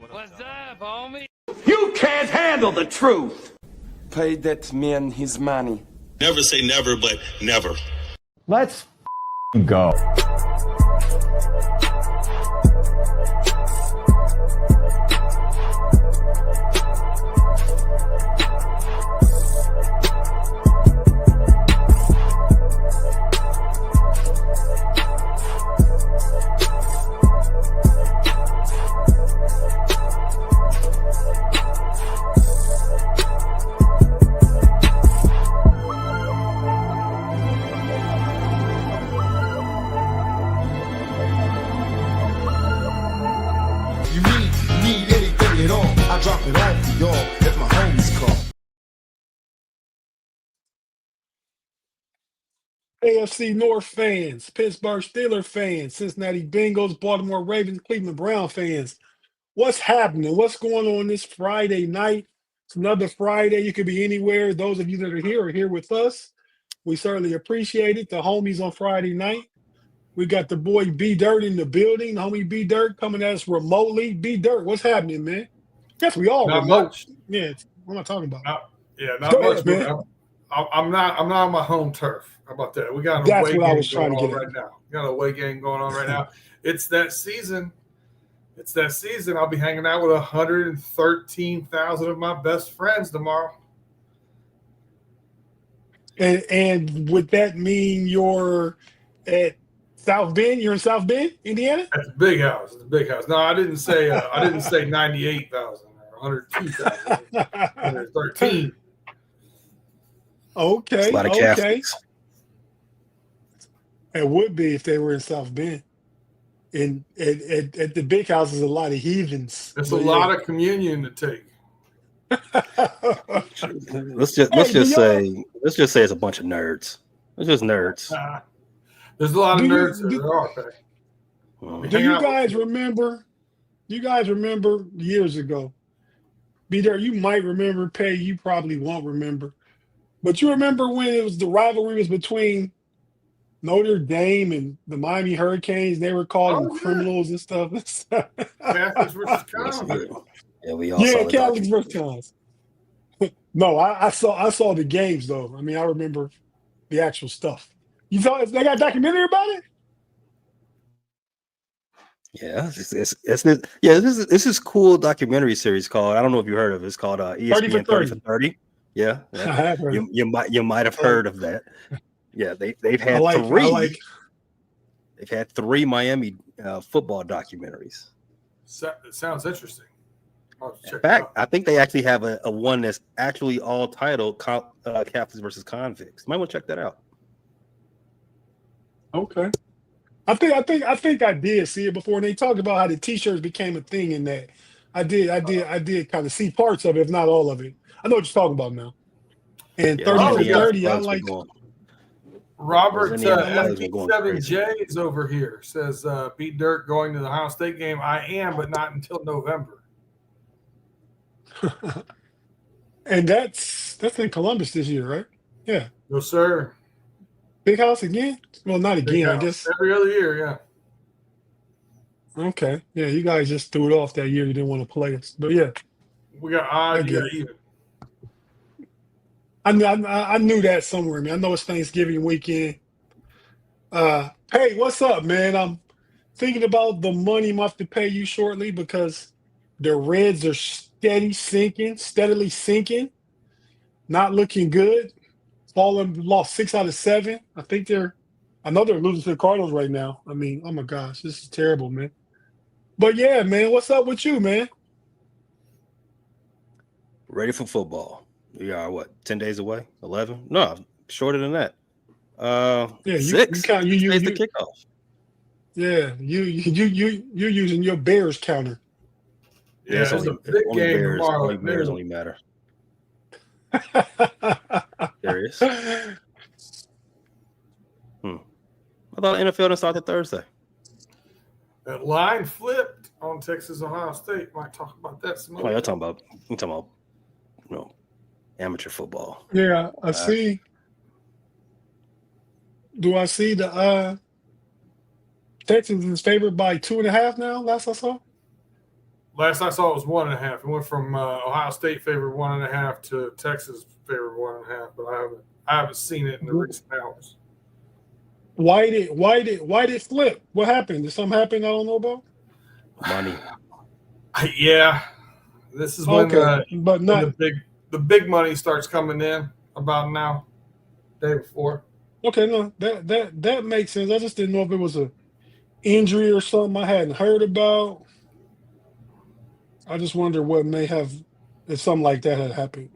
What's up, homie? You can't handle the truth. Pay that man his money. Never say never, but never. Let's go. Need anything at all, I drop it off to y'all if my homies call. AFC North fans, Pittsburgh Steelers fans, Cincinnati Bengals, Baltimore Ravens, Cleveland Brown fans. What's happening? What's going on this Friday night? It's another Friday. You could be anywhere. Those of you that are here with us. We certainly appreciate it. The homies on Friday night. We got the boy B Dirt in the building. The homie B Dirt coming at us remotely. B Dirt, what's happening, man? Guess we all not remote. Much. Yeah, what am I talking about? Not Go much, ahead, man. I'm not on my home turf. How about that? We got an That's away what I game was trying going to on get right at. now. We got an away game going on right now. It's that season. I'll be hanging out with 113,000 of my best friends tomorrow. And would that mean you're at South Bend? You're in South Bend, Indiana? That's a big house. It's a big house. No, I didn't say 98,000 or 102,000. 113. Okay, A lot of okay. Catholics. It would be if they were in South Bend. And at the big house is a lot of heathens. It's a lot of communion to take. Let's just say it's a bunch of nerds. It's just nerds. There's a lot of Do you- nerds do- there are. Okay. Do you guys remember? You guys remember years ago? Be there. You might remember. Pay. You probably won't remember. But you remember when it was the rivalry was between Notre Dame and the Miami Hurricanes? They were calling them criminals and stuff. Catholics versus convicts. Yeah, we all saw Yeah, the Catholics documentary. versus Cons. No, I saw the games though. I mean, I remember the actual stuff. You saw they got a documentary about it? Yeah, this is cool documentary series called, I don't know if you heard of it. It's called 30 for ESPN 30 for 30. Yeah, I have heard. you might have heard of that. Yeah, they've had They've had 3 Miami football documentaries. It sounds interesting. I'll have to check In it fact, out. I think they actually have a one that's actually all titled Catholics versus Convicts. You might want to check that out. Okay. I think I did see it before, and they talked about how the T-shirts became a thing in that. I did kind of see parts of it, if not all of it. I know what you're talking about now. And 30 for 30, I like. Robert Those Indiana players were going FP7J is over here. Says, beat Dirk going to the Ohio State game. I am, but not until November. And that's in Columbus this year, right? Yeah. No, sir. Big house again? Well, not Big again, I house. guess. Every other year, yeah. Okay. Yeah, you guys just threw it off that year. You didn't want to play us. But yeah, We got odd, you got even. I knew that somewhere, man. I know it's Thanksgiving weekend. Hey, what's up, man? I'm thinking about the money I'm have to pay you shortly because the Reds are steadily sinking, not looking good. Lost 6 out of 7. I know they're losing to the Cardinals right now. I mean, oh my gosh, this is terrible, man. But yeah, man, what's up with you, man? Ready for football. We are what, 10 days away? 11? No, shorter than that. Yeah, 6. you count you Today's the kickoff. Yeah, you're using your Bears counter. Yeah, it's a big game tomorrow. Only Bears only matter. There is. I thought NFL didn't start Thursday. That line flipped on Texas Ohio State. Might talk about that some Oh, more. you're talking about amateur football. Yeah, I see. Do I see the Texans is favored by 2.5 now? Last I saw. Last I saw it was 1.5. It went from Ohio State favored 1.5 to Texas favored 1.5, but I haven't seen it in the recent hours. Why did it flip? What happened? Did something happen I don't know about? Money. Yeah, this is when, but not when the big money starts coming in about now, day before. okay. No, that makes sense. I just didn't know if it was a injury or something I hadn't heard about. I just wonder what may have if something like that had happened.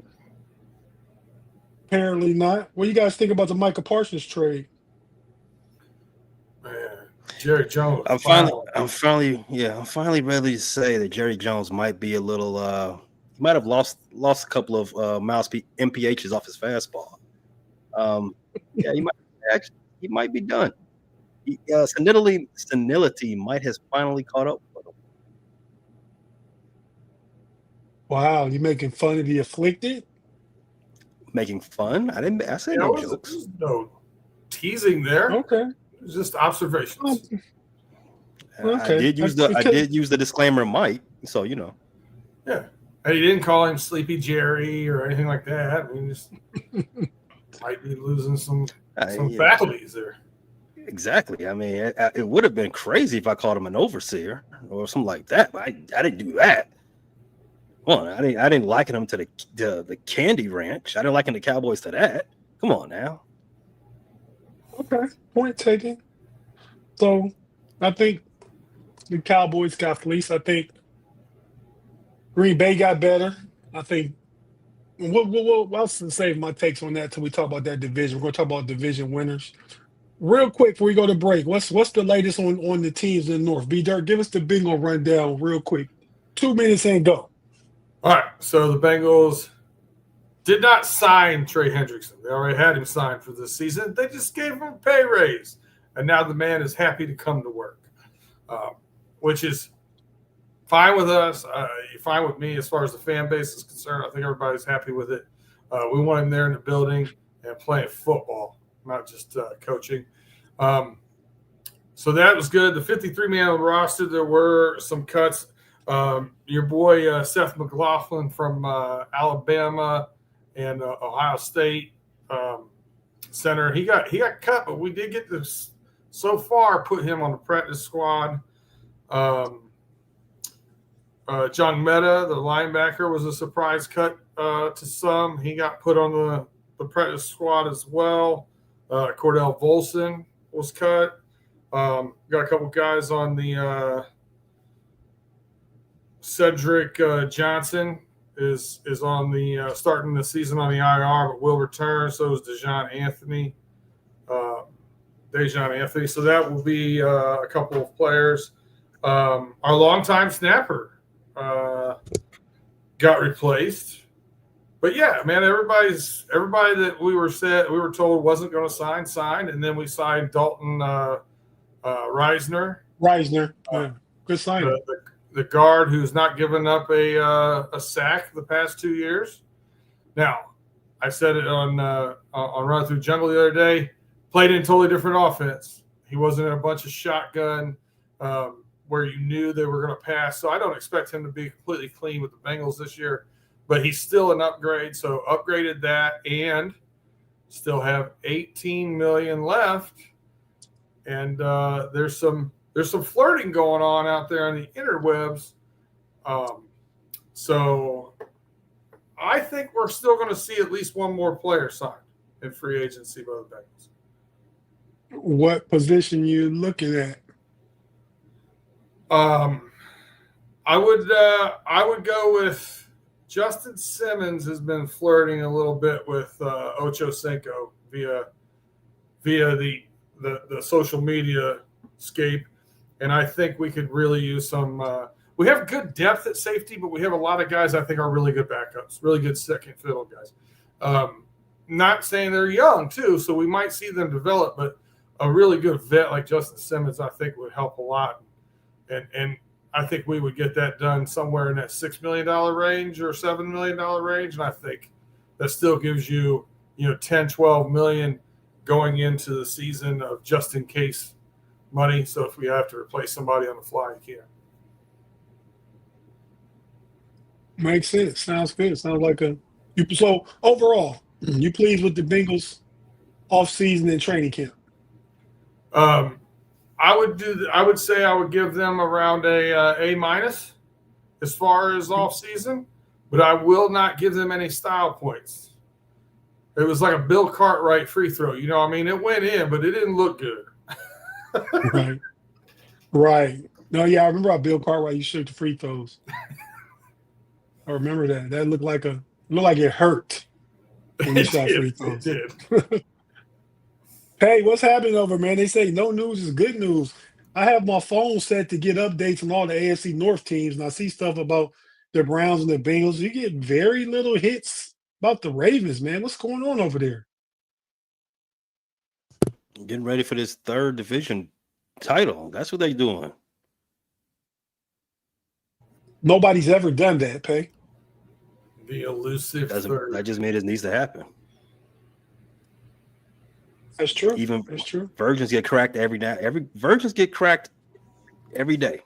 Apparently not. What do you guys think about the Micah Parsons trade? Man, Jerry Jones. I'm finally ready to say that Jerry Jones might be a little. He might have lost a couple of MPHs off his fastball. Yeah, he might be done. Senility might have finally caught up with him. Wow, you making fun of the afflicted? Making fun? I said no jokes. There's no teasing there. Okay. It's just observations. Okay. I did use the disclaimer might, so you know. Yeah. And he didn't call him Sleepy Jerry or anything like that. I mean, just might be losing some faculties there. Exactly. I mean, it would have been crazy if I called him an overseer or something like that. But I didn't do that. Well, I didn't liken him to the Candy Ranch. I didn't liken the Cowboys to that. Come on now. Okay, point taken. So, I think the Cowboys got fleeced. I think Green Bay got better. I think. I'll save my takes on that till we talk about that division. We're going to talk about division winners. Real quick before we go to break, what's the latest on the teams in the North? B-Dirt, give us the bingo rundown real quick. 2 minutes and go. All right, so the Bengals did not sign Trey Hendrickson. They already had him signed for this season. They just gave him a pay raise, and now the man is happy to come to work, which is fine with us, fine with me as far as the fan base is concerned. I think everybody's happy with it. We want him there in the building and playing football, not just coaching. So that was good. The 53-man roster, there were some cuts. Your boy Seth McLaughlin from Alabama and Ohio State center, he got cut, but we did get this so far put him on the practice squad. John Meta, the linebacker, was a surprise cut to some. He got put on the practice squad as well. Cordell Volson was cut. Got a couple guys on the Cedric Johnson is on the starting the season on the IR, but will return. So is Dejon Anthony. So that will be a couple of players. Our longtime snapper got replaced. But yeah, man, everybody that we were told wasn't going to signed, and then we signed Dalton Reisner. Yeah. Good sign. The guard who's not given up a sack the past 2 years. Now, I said it on Run Through Jungle the other day. Played in a totally different offense. He wasn't in a bunch of shotgun where you knew they were going to pass. So I don't expect him to be completely clean with the Bengals this year. But he's still an upgrade. So upgraded that and still have $18 million left. And there's some flirting going on out there on the interwebs. So I think we're still going to see at least one more player signed in free agency by the Bengals. What position you looking at? I would go with Justin Simmons has been flirting a little bit with Ocho Cinco via the social media scape. And I think we could really use some we have good depth at safety, but we have a lot of guys I think are really good backups, really good second fiddle guys. Not saying they're young, too, so we might see them develop, but a really good vet like Justin Simmons I think would help a lot. And I think we would get that done somewhere in that $6 million range or $7 million range. And I think that still gives you, 10, $12 million going into the season of just in case money. So if we have to replace somebody on the fly, you can. Makes sense. Sounds good. Sounds like a you. So overall, you pleased with the Bengals off season and training camp? I would say I would give them around a minus as far as off season, but I will not give them any style points. It was like a Bill Cartwright free throw. You know what I mean? It went in, but it didn't look good. Right. Right. No, yeah, I remember how Bill Cartwright used to shoot the free throws. I remember that. That looked like it hurt when he shot free throws. It did. Hey, what's happening over, man? They say no news is good news. I have my phone set to get updates on all the AFC North teams, and I see stuff about the Browns and the Bengals. You get very little hits about the Ravens, man. What's going on over there? Getting ready for this third division title. That's what they're doing. Nobody's ever done that, Pay. The elusive third. That just made it needs to happen. That's true. That's true. Virgins get cracked every day. Virgins get cracked every day.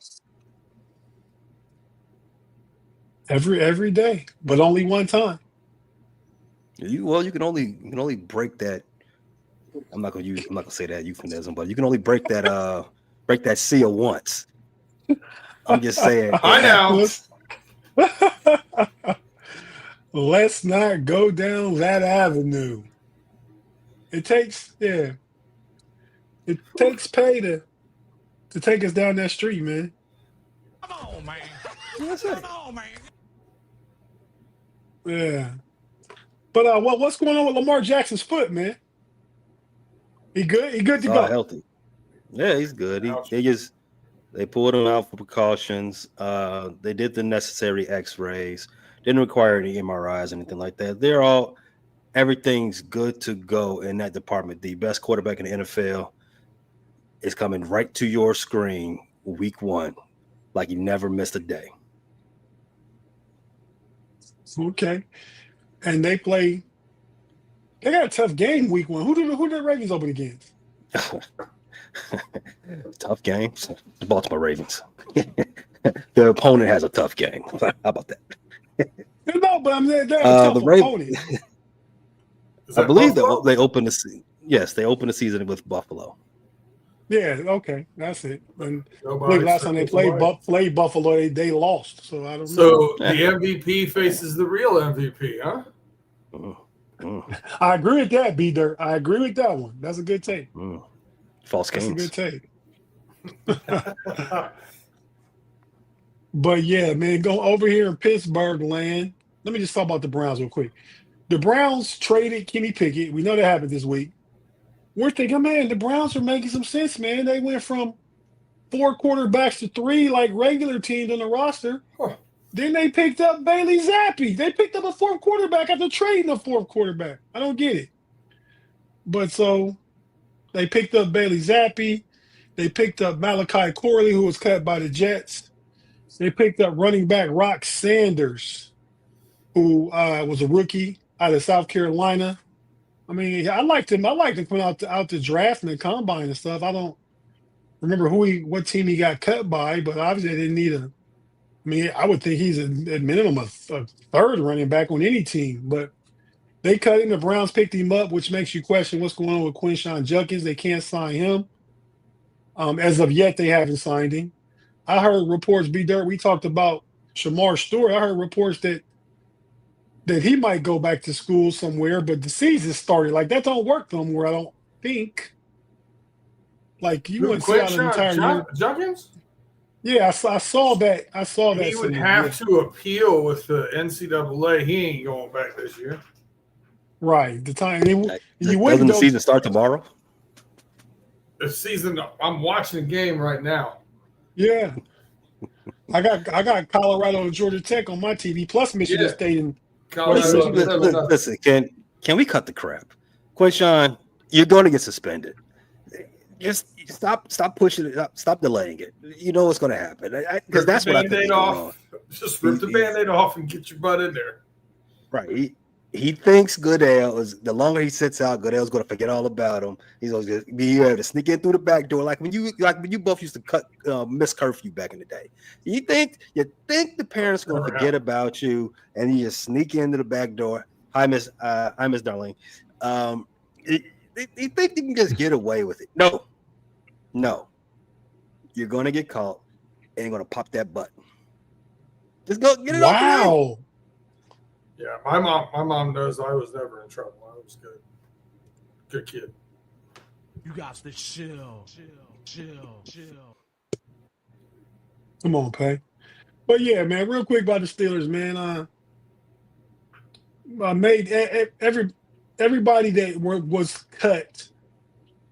Every day, but only one time. You can only break that. I'm not gonna say that euphemism, but you can only break that seal once. I'm just saying. I know. Let's not go down that avenue. It takes Pay to take us down that street, man. Come on, man. Come on, man. Yeah. But what's going on with Lamar Jackson's foot, man? He good? He good to go? Healthy. Yeah, he's good. They pulled him out for precautions. They did the necessary X-rays. Didn't require any MRIs or anything like that. Everything's good to go in that department. The best quarterback in the NFL is coming right to your screen week 1, like he never missed a day. Okay. And they got a tough game week 1. Who did the Ravens open against? Tough game. The Baltimore Ravens. Their opponent has a tough game. How about that? No, but they're a tough opponent. I believe that they opened the season. Yes, they opened the season with Buffalo. Yeah, okay, that's it. And last time they played Buffalo, they lost. So I don't know. So the MVP faces the real MVP, huh? I agree with that, B-Dirt. I agree with that one. That's a good take. False games. That's a good take. But yeah, man, go over here in Pittsburgh land. Let me just talk about the Browns real quick. The Browns traded Kenny Pickett. We know that happened this week. We're thinking, man, the Browns are making some sense, man. They went from 4 quarterbacks to 3 like regular teams on the roster. Huh. Then they picked up Bailey Zappi. They picked up a 4th quarterback after trading a 4th quarterback. I don't get it. But so they picked up Bailey Zappi. They picked up Malachi Corley, who was cut by the Jets. They picked up running back Rock Sanders, who was a rookie out of South Carolina. I mean, I liked him. I liked him coming out the draft and the combine and stuff. I don't remember what team he got cut by, but obviously they didn't need a. I mean, I would think he's at minimum a 3rd running back on any team, but they cut him. The Browns picked him up, which makes you question what's going on with Quinshon Judkins. They can't sign him. As of yet, they haven't signed him. I heard reports, B-Dirt, we talked about Shamar Stewart. I heard reports that he might go back to school somewhere, but the season started. Like, that don't work somewhere, I don't think. Like, you wouldn't see out an entire year. Judkins? Yeah, I saw that. He would have to appeal with the NCAA. He ain't going back this year. Right. The time Doesn't the season start tomorrow? The season. I'm watching the game right now. Yeah. I got Colorado and Georgia Tech on my TV, plus Michigan State and Listen, can we cut the crap? Quinshon, you're going to get suspended. Just stop pushing it up, stop delaying it. You know what's going to happen. Because that's what I think. Just rip the Band-Aid off and get your butt in there. Right. he thinks Goodell is the longer he sits out, Goodell's going to forget all about him. He's going to be able to sneak in through the back door, like when you both used to miss curfew back in the day. You think the parents are going to forget about you, and you just sneak into the back door. Hi, Miss Darlene. You think you can just get away with it? No, you're going to get caught, and you're going to pop that button. Just go get it off the way. Wow. Yeah, my mom knows I was never in trouble. I was good. Good kid. You got to chill. Come on, Pay. But yeah, man, real quick about the Steelers, man. I made everybody that was cut.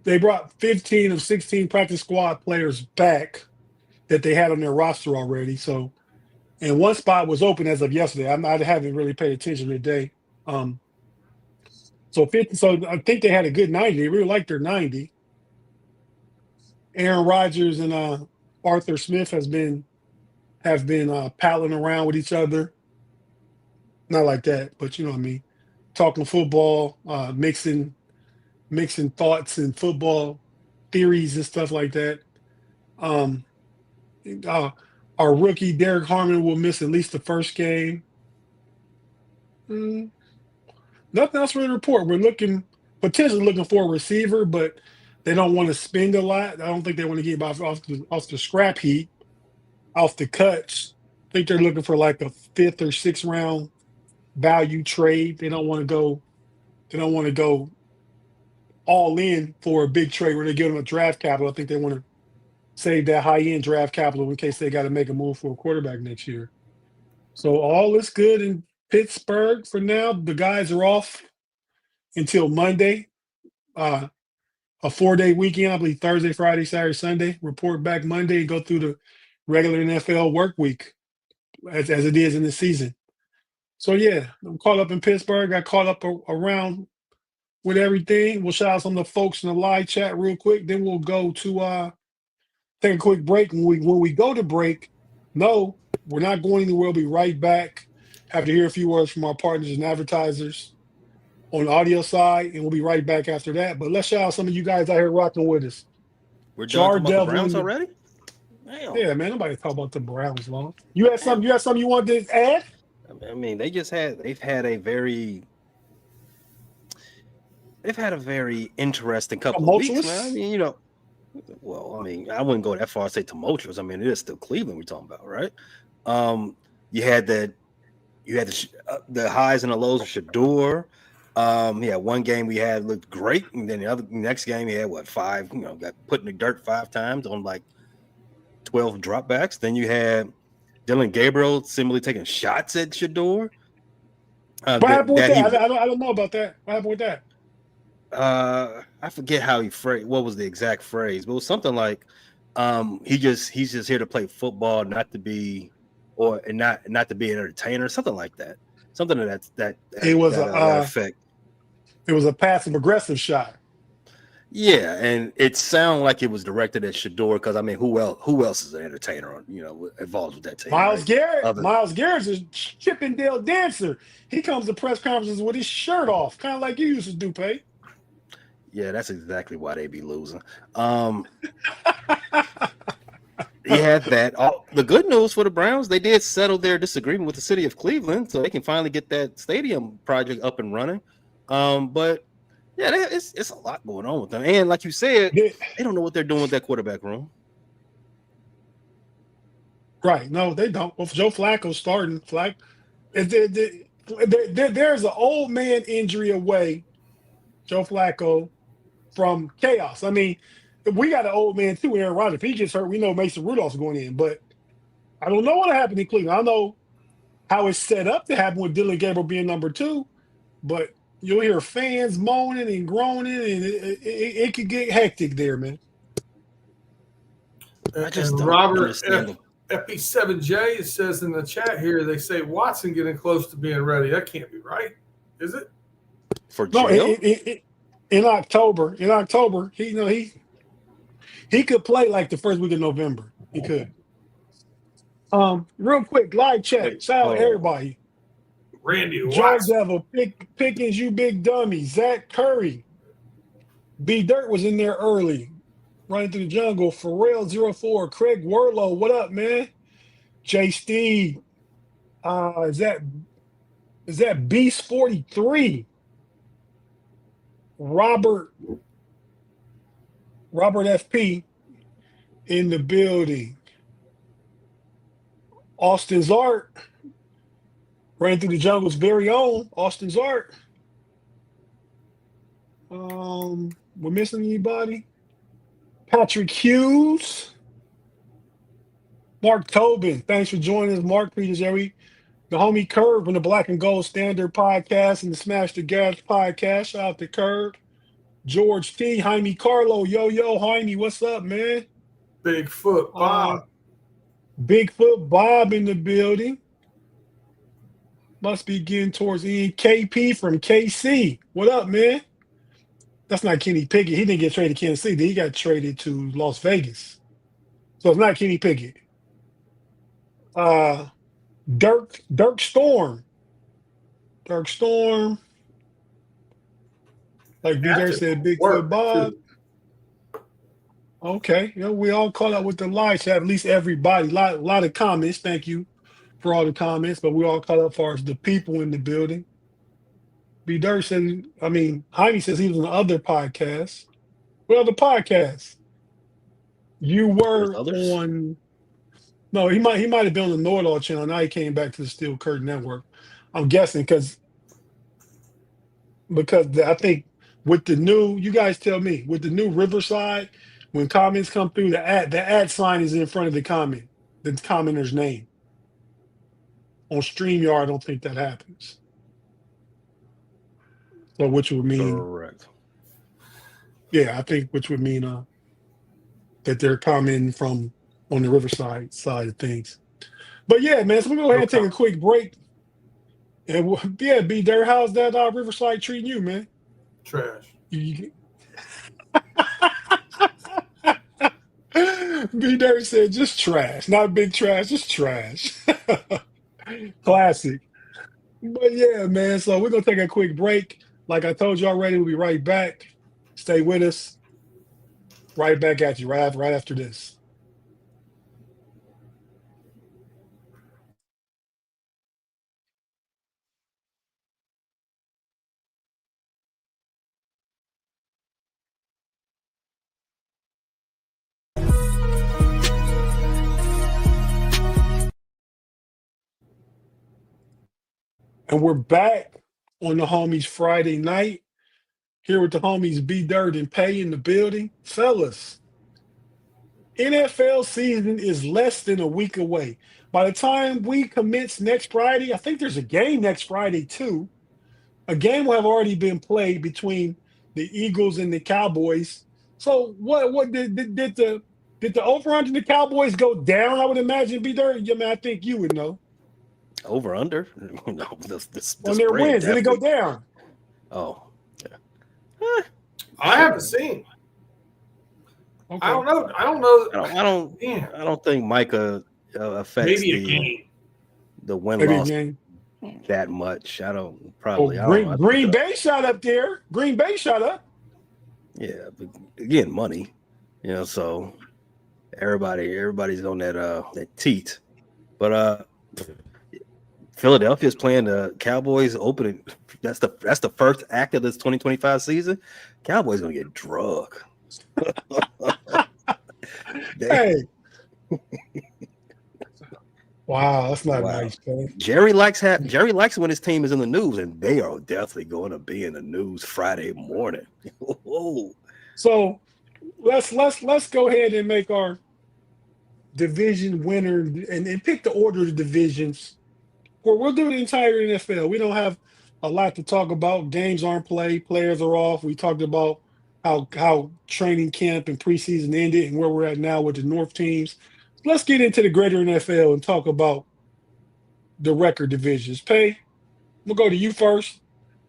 They brought 15 of 16 practice squad players back that they had on their roster already. So, and one spot was open as of yesterday. I haven't really paid attention today. So I think they had a good 90. They really liked their 90. Aaron Rodgers and Arthur Smith have been palling around with each other. Not like that, but you know what I mean. Talking football, mixing thoughts and football theories and stuff like that. Our rookie Derek Harmon will miss at least the first game. Nothing else for the report. We're potentially looking for a receiver, but they don't want to spend a lot. I don't think they want to get off the scrap heap, off the cuts. I think they're looking for like a 5th or 6th round value trade. They don't want to go all in for a big trade where they give them a draft capital. I think they want to save that high-end draft capital in case they got to make a move for a quarterback next year. So all is good in Pittsburgh for now. The guys are off until Monday. A 4-day weekend, I believe Thursday, Friday, Saturday, Sunday. Report back Monday and go through the regular NFL work week as it is in the season. So, yeah, I'm caught up in Pittsburgh. Got caught up around with everything. We'll shout out some of the folks in the live chat real quick. Then we'll go to take a quick break. When we go to break, no, we're not going anywhere. We'll be right back. Have to hear a few words from our partners and advertisers on the audio side, and we'll be right back after that. But let's shout out some of you guys out here rocking with us. We're done about the Browns already? Damn. Yeah, man. Nobody talk about the Browns long. You had something you wanted to add? I mean, they've had a very interesting couple of weeks, man. I mean, you know, well, I mean, I wouldn't go that far as say tumultuous. I mean, it is still Cleveland we're talking about, right? You had the highs and the lows of Shador. Yeah, one game we had looked great, and then the next game he had 5, got put in the dirt 5 times on like 12 dropbacks. Then you had Dylan Gabriel similarly taking shots at Shador. What happened with that? I don't know about that. What happened with that? I forget how he phrased. What was the exact phrase? But it was something like, he's just here to play football, not to be an entertainer, something like that. Something of that effect. It was a passive aggressive shot. Yeah, and it sounded like it was directed at Shador because I mean, who else is an entertainer involved with that team? Miles Garrett. Miles Garrett's a Chippendale dancer. He comes to press conferences with his shirt off, kind of like you used to do, Pay. Yeah, that's exactly why they be losing. He had that. The good news for the Browns, they did settle their disagreement with the city of Cleveland, so they can finally get that stadium project up and running. But yeah, it's a lot going on with them. And like you said, they don't know what they're doing with that quarterback room. Right. No, they don't. Well, Joe Flacco's starting. There's an old man injury away, Joe Flacco, from chaos. I mean, we got an old man too, Aaron Rodgers. If he gets hurt, we know Mason Rudolph's going in. But I don't know what happened in Cleveland. I know how it's set up to happen with Dylan Gabriel being number 2, but you'll hear fans moaning and groaning, and it could get hectic there, man. And Robert FP7J says in the chat here, they say Watson getting close to being ready. That can't be right, is it? For jail? In October, he could play like the first week of November. He could. Real quick, live chat. Shout out to everybody. Randy Joe Watson. Devil, Pickens, you big dummy. Zach Curry. B Dirt was in there early. Running through the jungle. Pharrell 04. Craig Werlow. What up, man? Jay Steve. Is that Beast 43? Robert FP in the building. Austin's Art. Running through the jungle's very own Austin's Art. We're missing anybody? Patrick Hughes. Mark Tobin. Thanks for joining us, Mark Peters, Jerry. The homie Curb from the Black and Gold Standard podcast and the Smash the Gas podcast. Shout out to Curb. George T. Jaime Carlo. Yo, Jaime, what's up, man? Bigfoot Bob. Bigfoot Bob in the building. Must be getting towards the end. KP from KC. What up, man? That's not Kenny Pickett. He didn't get traded to Kansas City. He got traded to Las Vegas. So it's not Kenny Pickett. Dirk Storm. Dirk Storm. Like BJ said, Bigfoot Bob. Okay. You know, we all caught up with the live chat, at least everybody. A lot of comments. Thank you for all the comments, but we all caught up as far as the people in the building. B. Dirt said, Jaime says he was on other podcasts. What other podcasts? You were on. No, he might have been on the KnoItAllz channel. Now he came back to the Steel Curtain Network. I'm guessing because I think with the new, you guys tell me, with the new Riverside, when comments come through, the ad sign is in front of the commenter's name. On StreamYard, I don't think that happens. So which would mean correct. Yeah, I think which would mean that they're commenting from on the Riverside side of things. But yeah, man, so we're going to go ahead and take a quick break. And yeah, B. Dirt, how's that Riverside treating you, man? Trash. B. Dirt said just trash. Not big trash, just trash. Classic. But yeah, man, so we're going to take a quick break. Like I told you already, we'll be right back. Stay with us. Right back at you right after this. And we're back on the homies Friday night. Here with the homies B Dirt and Pay in the building. Fellas, NFL season is less than a week away. By the time we commence next Friday, I think there's a game next Friday too. A game will have already been played between the Eagles and the Cowboys. So what did the over-under the Cowboys go down, I would imagine, B Dirt? I think you would know. Over under? No, on their wins, did it go down? Oh, yeah. I haven't seen. Okay. I don't know. I don't think Micah affects the win loss that much. I don't probably. Green Bay shot up there. Green Bay shot up. Yeah, but again, money. So everybody's on that teat. But Philadelphia's playing the Cowboys opening. That's the first act of this 2025 season. Cowboys gonna get drug. Hey. Wow, that's not nice, man. Jerry likes when his team is in the news, and they are definitely going to be in the news Friday morning. So let's go ahead and make our division winner and pick the order of the divisions. We'll do the entire NFL. We don't have a lot to talk about. Games aren't played. Players are off. We talked about how training camp and preseason ended and where we're at now with the North teams. Let's get into the greater NFL and talk about the record divisions. Pay, we'll go to you first.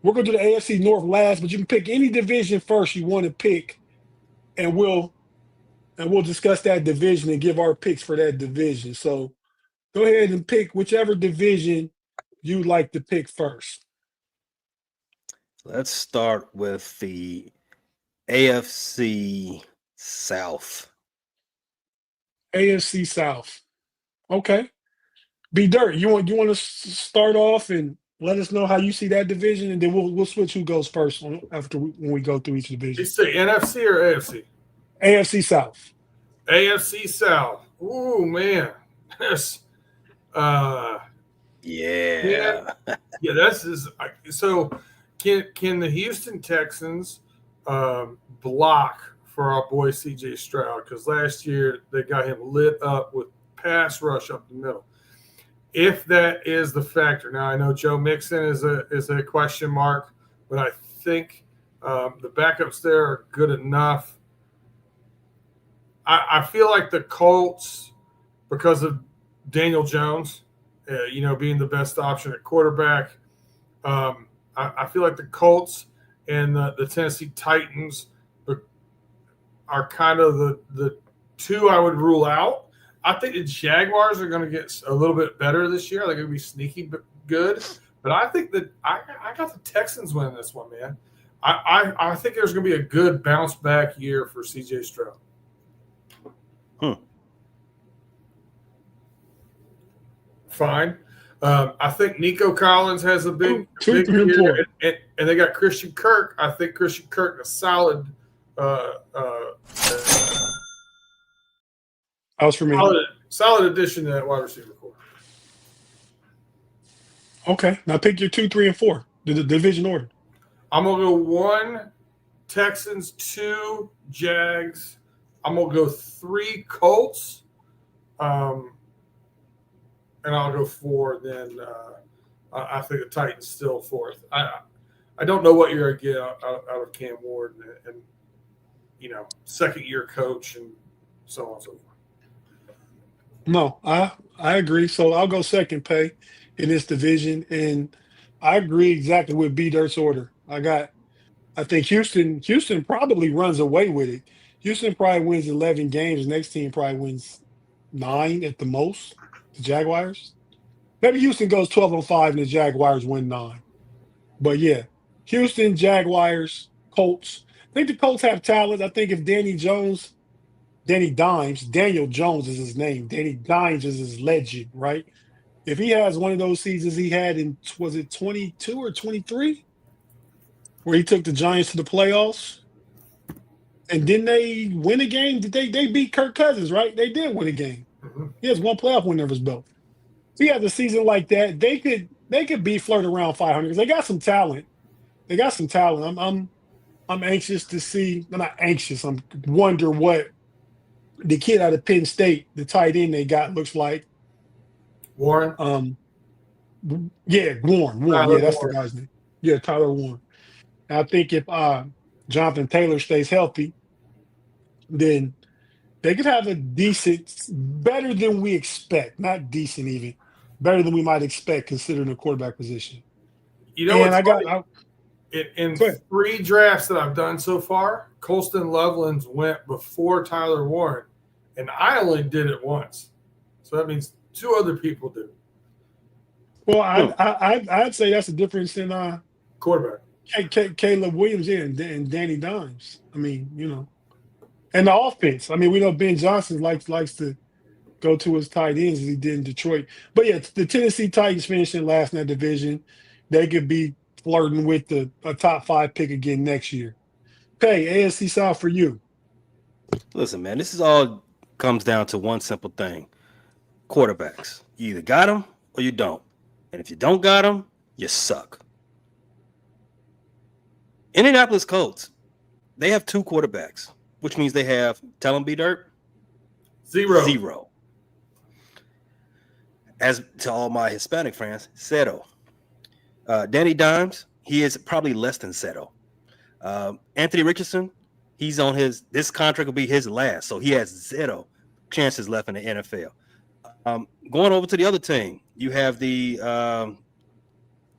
We're going to do the AFC North last, but you can pick any division first you want to pick, and we'll discuss that division and give our picks for that division. So go ahead and pick whichever division you'd like to pick first? Let's start with the AFC South. AFC South. Okay. B Dirt, you want to start off and let us know how you see that division, and then we'll switch who goes first when we go through each division. You say NFC or AFC? AFC South. AFC South. Ooh, man. Yes. Yeah. This is so. Can the Houston Texans block for our boy C.J. Stroud? Because last year they got him lit up with pass rush up the middle. If that is the factor, now I know Joe Mixon is a question mark, but I think the backups there are good enough. I feel like the Colts, because of Daniel Jones, being the best option at quarterback. I feel like the Colts and the Tennessee Titans are kind of the two I would rule out. I think the Jaguars are going to get a little bit better this year. They're going to be sneaky but good. But I think that I got the Texans winning this one, man. I think there's going to be a good bounce back year for C.J. Stroud. Fine. I think Nico Collins has a big year, and they got Christian Kirk. I think Christian Kirk is a solid. Solid addition to that wide receiver core. Okay, now pick your 2, 3, and 4. The division order. I'm gonna go 1 Texans, 2 Jags. I'm gonna go 3 Colts. And I'll go 4. Then I think the Titans still 4th. I don't know what you're gonna get out of Cam Ward and second year coach and so on and so forth. No, I agree. So I'll go second, Pay, in this division, and I agree exactly with B Dirt's order. I think Houston probably runs away with it. Houston probably wins 11 games. Next team probably wins 9 at the most. The Jaguars. Maybe Houston goes 12-5 and the Jaguars win 9. But yeah, Houston, Jaguars, Colts. I think the Colts have talent. I think if Daniel Jones is his name. Danny Dimes is his legend, right? If he has one of those seasons he had in, was it 22 or 23? Where he took the Giants to the playoffs. And didn't they win a game? Did they beat Kirk Cousins, right? They did win a game. Mm-hmm. He has 1 playoff win under his belt. If he has a season like that, they could be flirting around 500 because they got some talent. I'm anxious to see. I'm not anxious. I'm wonder what the kid out of Penn State, the tight end they got, looks like. Warren. Warren. Tyler Yeah, that's Warren. the guy's name. Yeah, Tyler Warren. And I think if Jonathan Taylor stays healthy, then they could have a better than we expect. Not decent, even better than we might expect considering the quarterback position. In 3 drafts that I've done so far, Colston Loveland's went before Tyler Warren, and I only did it once. So that means 2 other people did. Well, I'd say that's a difference in quarterback. Caleb Williams and Danny Dimes. I mean, and the offense. I mean, we know Ben Johnson likes to go to his tight ends as he did in Detroit. But yeah, the Tennessee Titans finishing last in that division. They could be flirting with a top 5 pick again next year. Okay, AFC South for you. Listen, man, this is all comes down to one simple thing. Quarterbacks. You either got them or you don't. And if you don't got them, you suck. Indianapolis Colts, they have 2 quarterbacks, which means they have, tell them B Dirt, 0. As to all my Hispanic friends, 0. Danny Dimes, he is probably less than 0. Anthony Richardson, he's on this contract will be his last, so he has 0 chances left in the NFL. Going over to the other team, you have the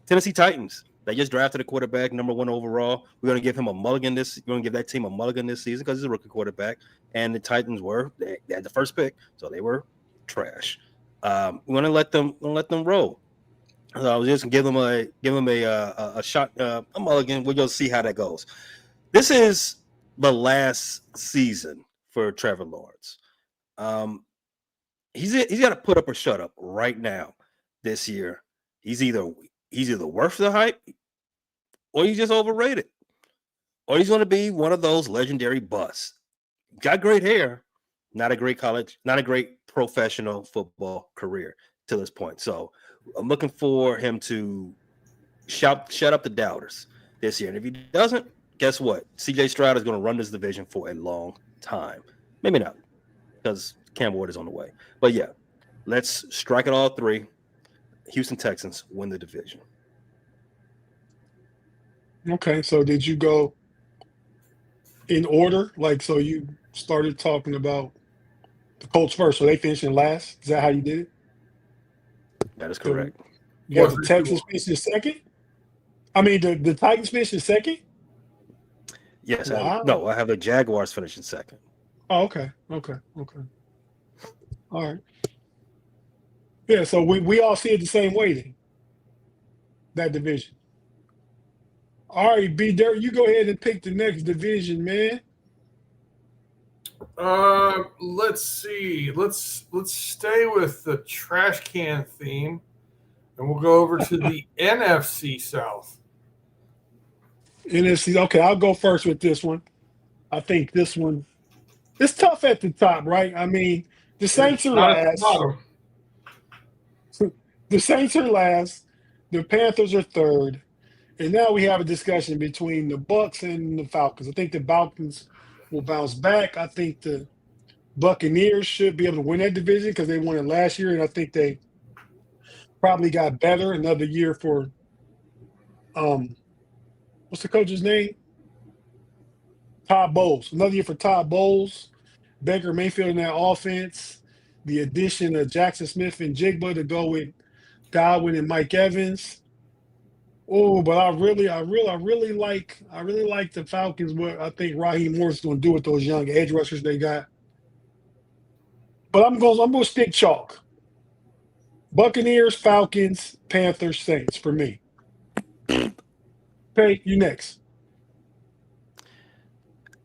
Tennessee Titans. They just drafted a quarterback, number 1 overall. We're going to give him a mulligan this. We're going to give that team a mulligan this season because he's a rookie quarterback. And the Titans they had the first pick, so they were trash. We're going to let them roll. So I was just give him a shot, a mulligan. We'll go see how that goes. This is the last season for Trevor Lawrence. He's got to put up or shut up right now. This year, he's either worth the hype, or he's just overrated, or he's going to be one of those legendary busts. Got great hair, not a great professional football career to this point. So I'm looking for him to shut up the doubters this year. And if he doesn't, guess what? CJ Stroud is going to run this division for a long time. Maybe not, because Cam Ward is on the way. But yeah, let's strike it all three. Houston Texans win the division. Okay, so did you go in order? Like, so you started talking about the Colts first, so they finished in last? Is that how you did it? That is correct. You got the Texans finishing second? I mean, the Titans finishing second? Yes. Wow. I have the Jaguars finishing second. Oh, okay. All right. Yeah, so we all see it the same way then, that division. All right, B. Dirt, you go ahead and pick the next division, man. Let's see. Let's stay with the trash can theme, and we'll go over to the NFC South. NFC. Okay, I'll go first with this one. I think this one, it's tough at the top, right? I mean, the Saints are last. The Saints are last. The Panthers are third. And now we have a discussion between the Bucs and the Falcons. I think the Falcons will bounce back. I think the Buccaneers should be able to win that division because they won it last year, and I think they probably got better. Another year for what's the coach's name? Todd Bowles. Another year for Todd Bowles. Baker Mayfield in that offense. The addition of Jackson Smith and Jigba to go with Godwin and Mike Evans. Oh, but I really like the Falcons. What I think Raheem Morris is going to do with those young edge rushers they got. But I'm going to stick chalk. Buccaneers, Falcons, Panthers, Saints for me. Okay, you next.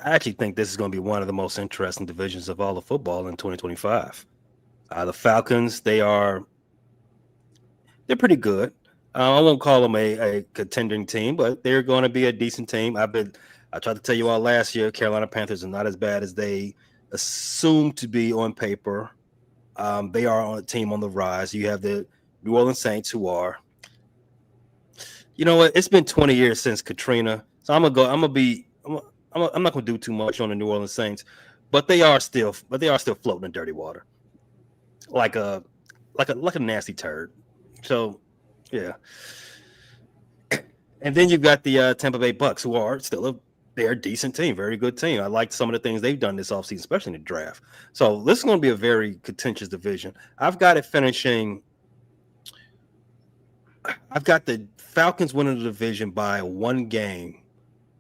I actually think this is going to be one of the most interesting divisions of all of football in 2025. The Falcons, they're pretty good. I won't call them a contending team, but they're going to be a decent team. I tried to tell you all last year, Carolina Panthers are not as bad as they assumed to be on paper. They are on a team on the rise. You have the New Orleans Saints, who are, you know what? It's been 20 years since Katrina, so I'm not going to do too much on the New Orleans Saints, but they are still floating in dirty water, like a nasty turd. So. Yeah, and then you've got the Tampa Bay Bucks, who are still they're a decent team, very good team. I like some of the things they've done this offseason, especially in the draft. So this is going to be a very contentious division. I've got it finishing. I've got the Falcons winning the division by 1 game,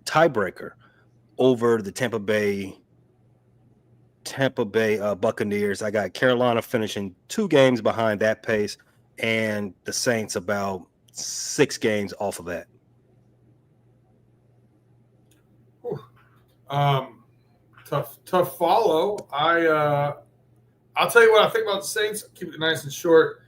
tiebreaker over the Tampa Bay Buccaneers. I got Carolina finishing 2 games behind that pace, and the Saints about 6 games off of that. Tough follow. I'll tell you what I think about the Saints. Keep it nice and short.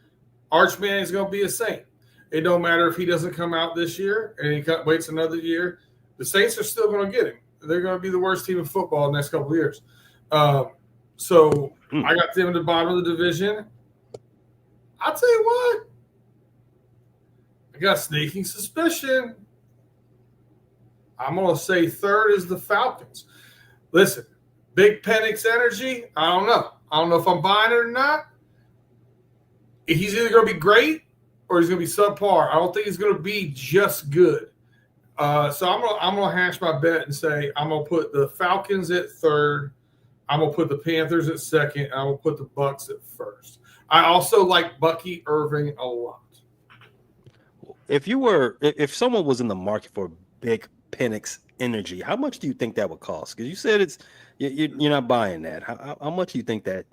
Archman is going to be a Saint. It don't matter if he doesn't come out this year and he waits another year. The Saints are still going to get him. They're going to be the worst team in football in the next couple of years. I got them at the bottom of the division. I'll tell you what. I got a sneaking suspicion. I'm going to say third is the Falcons. Listen, Big Penix energy, I don't know. I don't know if I'm buying it or not. He's either going to be great or he's going to be subpar. I don't think he's going to be just good. So I'm going to hash my bet and say I'm going to put the Falcons at third. I'm going to put the Panthers at second. And I'm going to put the Bucs at first. I also like Bucky Irving a lot. If someone was in the market for Big Penix energy, how much do you think that would cost? Because you said you're not buying that. How much do you think that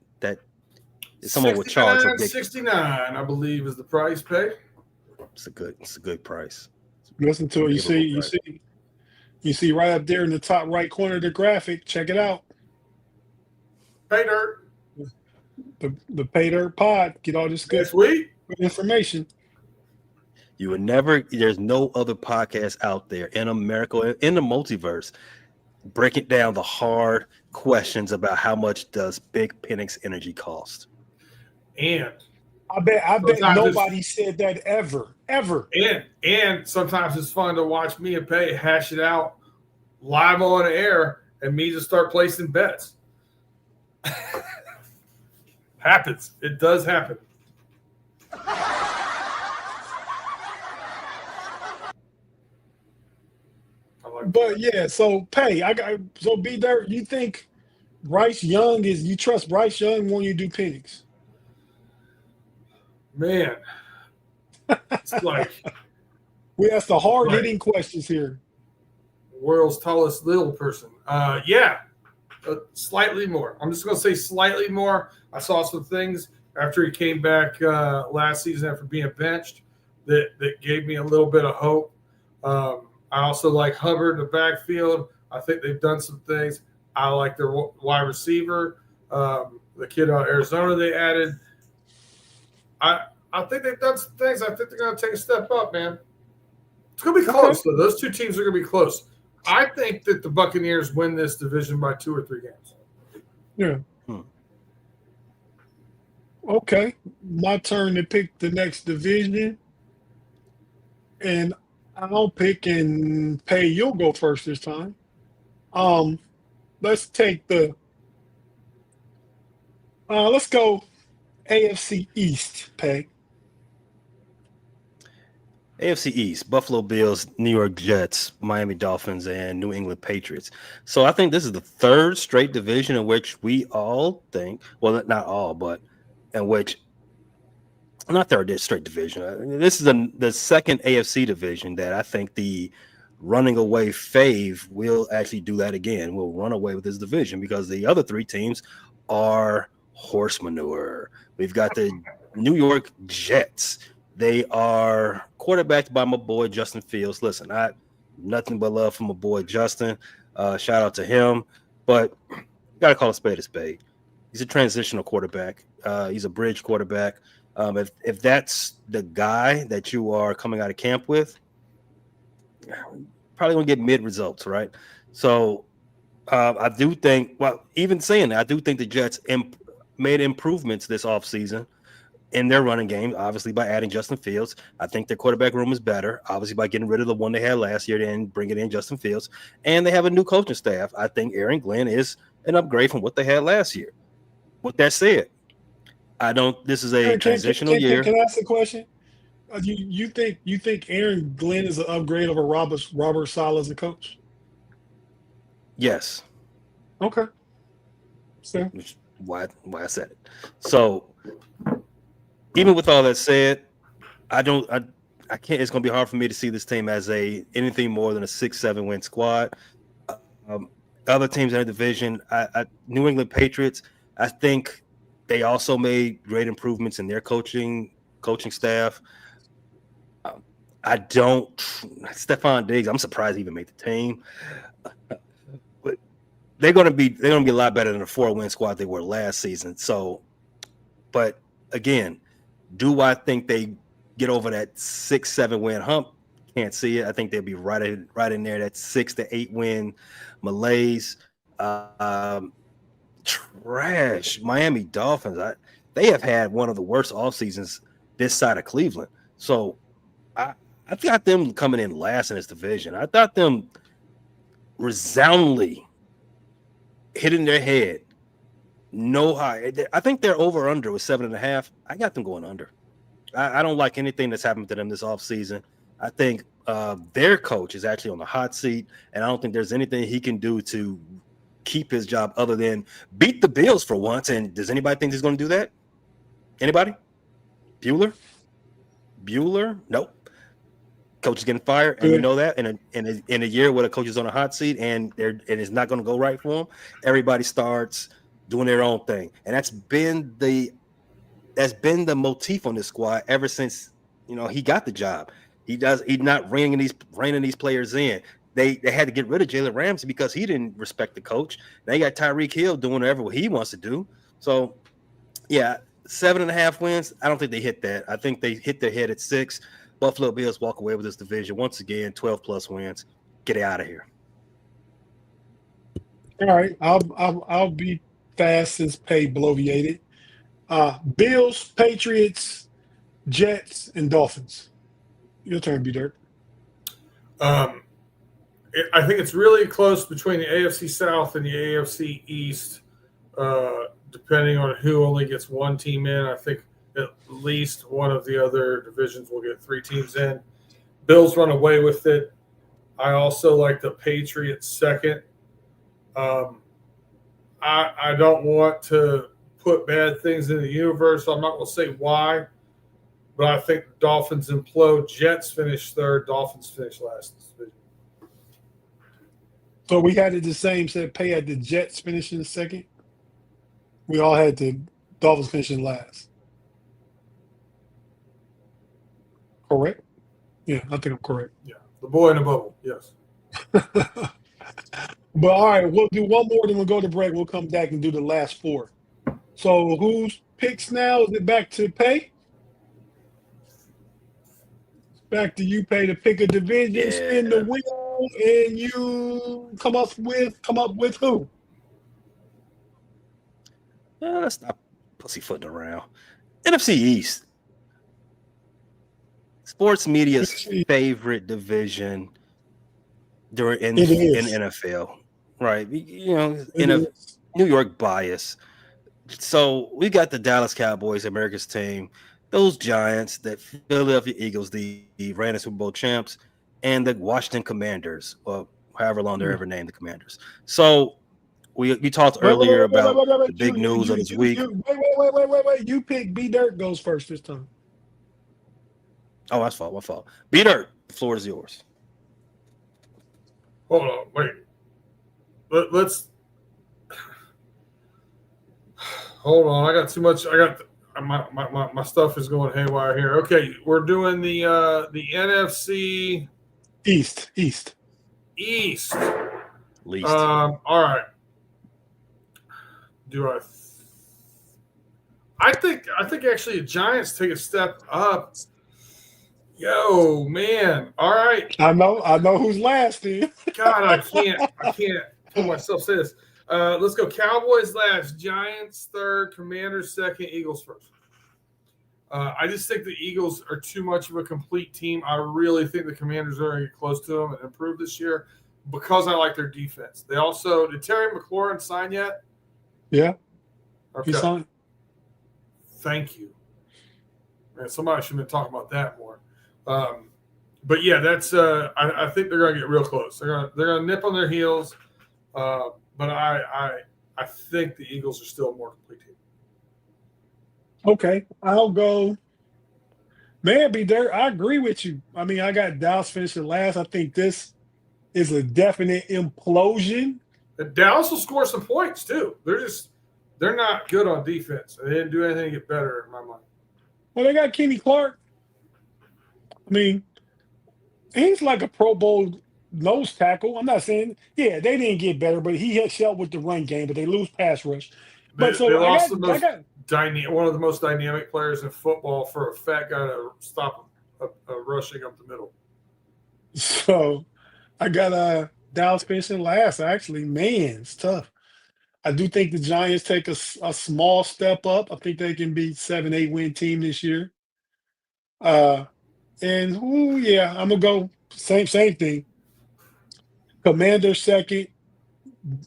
someone would charge? $69, I believe, is the price paid. It's a good price. Listen to it. Favorable You see right up there in the top right corner of the graphic. Check it out. Pay dirt. The Pay Dirt Pod. Get all this good information. You would never. There's no other podcast out there in America, in the multiverse, breaking down the hard questions about how much does Big Penix Energy cost. And I bet nobody said that ever. And sometimes it's fun to watch me and Pay hash it out live on air, and me just start placing bets. Happens. It does happen. But yeah, so Pay, B Dirt, you think you trust Bryce Young when you do Penix? Man, it's like we asked the hard hitting questions here. World's tallest little person. Slightly more. I'm just going to say slightly more. I saw some things after he came back last season after being benched that gave me a little bit of hope. I also like Hubbard in the backfield. I think they've done some things. I like their wide receiver, the kid out of Arizona they added. I think they've done some things. I think they're going to take a step up, man. It's going to be close, though. Those two teams are going to be close. I think that the Buccaneers win this division by 2 or 3 games. Yeah. Okay. My turn to pick the next division. And I'll pick and Pay. You'll go first this time. Let's take let's go AFC East, Pay. AFC East, Buffalo Bills, New York Jets, Miami Dolphins, and New England Patriots. So I think this is the third straight division in which we all think, well, not all, but in which, not third straight division. This is the second AFC division that I think the running away fave will actually do that again. We'll run away with this division because the other 3 teams are horse manure. We've got the New York Jets. They are quarterbacked by my boy Justin Fields. Listen, I nothing but love for my boy Justin. Shout out to him. But you gotta call a spade a spade. He's a transitional quarterback. He's a bridge quarterback. If that's the guy that you are coming out of camp with, probably gonna get mid results, right? So I do think, well, even saying that, I do think the Jets made improvements this offseason in their running game, obviously by adding Justin Fields. I think their quarterback room is better, obviously by getting rid of the one they had last year and bringing in Justin Fields. And they have a new coaching staff. I think Aaron Glenn is an upgrade from what they had last year. With that said, this is a transitional year. Can I ask a question? You think Aaron Glenn is an upgrade over Robert Saleh as a coach? Yes. Okay. So why I said it. So even with all that said, I can't. It's going to be hard for me to see this team as anything more than a 6-7 win squad. Other teams in the division, New England Patriots, I think they also made great improvements in their coaching staff. Stephon Diggs, I'm surprised he even made the team. But they're going to be a lot better than the 4-win squad they were last season. So, but again, do I think they get over that 6-7 win hump? Can't see it. I think they'll be right in there, that 6 to 8 win malaise. Trash. Miami Dolphins. They have had one of the worst off seasons this side of Cleveland. So I got them coming in last in this division. I thought them resoundingly hitting their head. No high. I think their over-under was 7.5. I got them going under. I don't like anything that's happened to them this offseason. I think their coach is actually on the hot seat, and I don't think there's anything he can do to keep his job other than beat the Bills for once. And does anybody think he's going to do that? Anybody? Bueller? Nope. Coach is getting fired, and you know that. In a year where the coach is on a hot seat and it's not going to go right for him, everybody starts doing their own thing, and that's been the motif on this squad ever since he got the job. He's not reining these players in. They had to get rid of Jalen Ramsey because he didn't respect the coach. Now you got Tyreek Hill doing whatever he wants to do. So, yeah, 7.5 wins. I don't think they hit that. I think they hit their head at 6. Buffalo Bills walk away with this division once again. 12+ wins. Get out of here. All right, I'll be fast since Pay bloviated. Bills, Patriots, Jets, and Dolphins. Your turn, B Dirt. I think it's really close between the AFC South and the AFC East, depending on who only gets one team in. I think at least one of the other divisions will get 3 teams in. Bills run away with it. I also like the Patriots second. I don't want to put bad things in the universe. So I'm not going to say why, but I think the Dolphins implode. Jets finish third. Dolphins finish last. So we had it the same. Said Pay had the Jets finishing second. We all had the Dolphins finishing last. Correct? Yeah, I think I'm correct. Yeah, the boy in the bubble. Yes. But all right, we'll do one more, then we'll go to break. We'll come back and do the last 4. So who's picks now? Is it back to Pay? Back to you, Pay, to pick a division, spin the wheel, and you come up with who? Let's stop pussyfooting around. NFC East. Sports media's favorite division in NFL. Right. New York bias. So we got the Dallas Cowboys, America's team, those Giants, the Philadelphia Eagles, the reigning Super Bowl champs, and the Washington Commanders, or however long they're ever named the Commanders. So we talked earlier about the big news of this week. Wait. You pick B Dirt goes first this time. Oh, that's my fault. B Dirt, the floor is yours. Hold on, wait. Let's hold on. I got too much. I got my stuff is going haywire here. Okay, we're doing the NFC East. Least. All right. I think actually the Giants take a step up. Yo, man. All right. I know who's last then. God, I can't pull myself to this. Let's go. Cowboys last, Giants third, Commanders second, Eagles first. I just think the Eagles are too much of a complete team. I really think the Commanders are going to get close to them and improve this year because I like their defense. They also – did Terry McLaurin sign yet? Yeah. Okay. He signed. Thank you. Man, somebody should have been talking about that more. But, yeah, that's I think they're going to get real close. They're going to nip on their heels. But I think the Eagles are still a more complete team. Okay, I'll go. Man, be there. I agree with you. I mean, I got Dallas finishing last. I think this is a definite implosion. And Dallas will score some points too. They're not good on defense. They didn't do anything to get better in my mind. Well, they got Kenny Clark. I mean, he's like a Pro Bowl nose tackle. I'm not saying, they didn't get better, but he had shelled with the run game, but they lose pass rush. But they lost one of the most dynamic players in football for a fat guy to stop rushing up the middle. So I got Dallas finishing last. Actually, man, it's tough. I do think the Giants take a small step up. I think they can be 7-8 win team this year. I'm gonna go same thing. Commander second.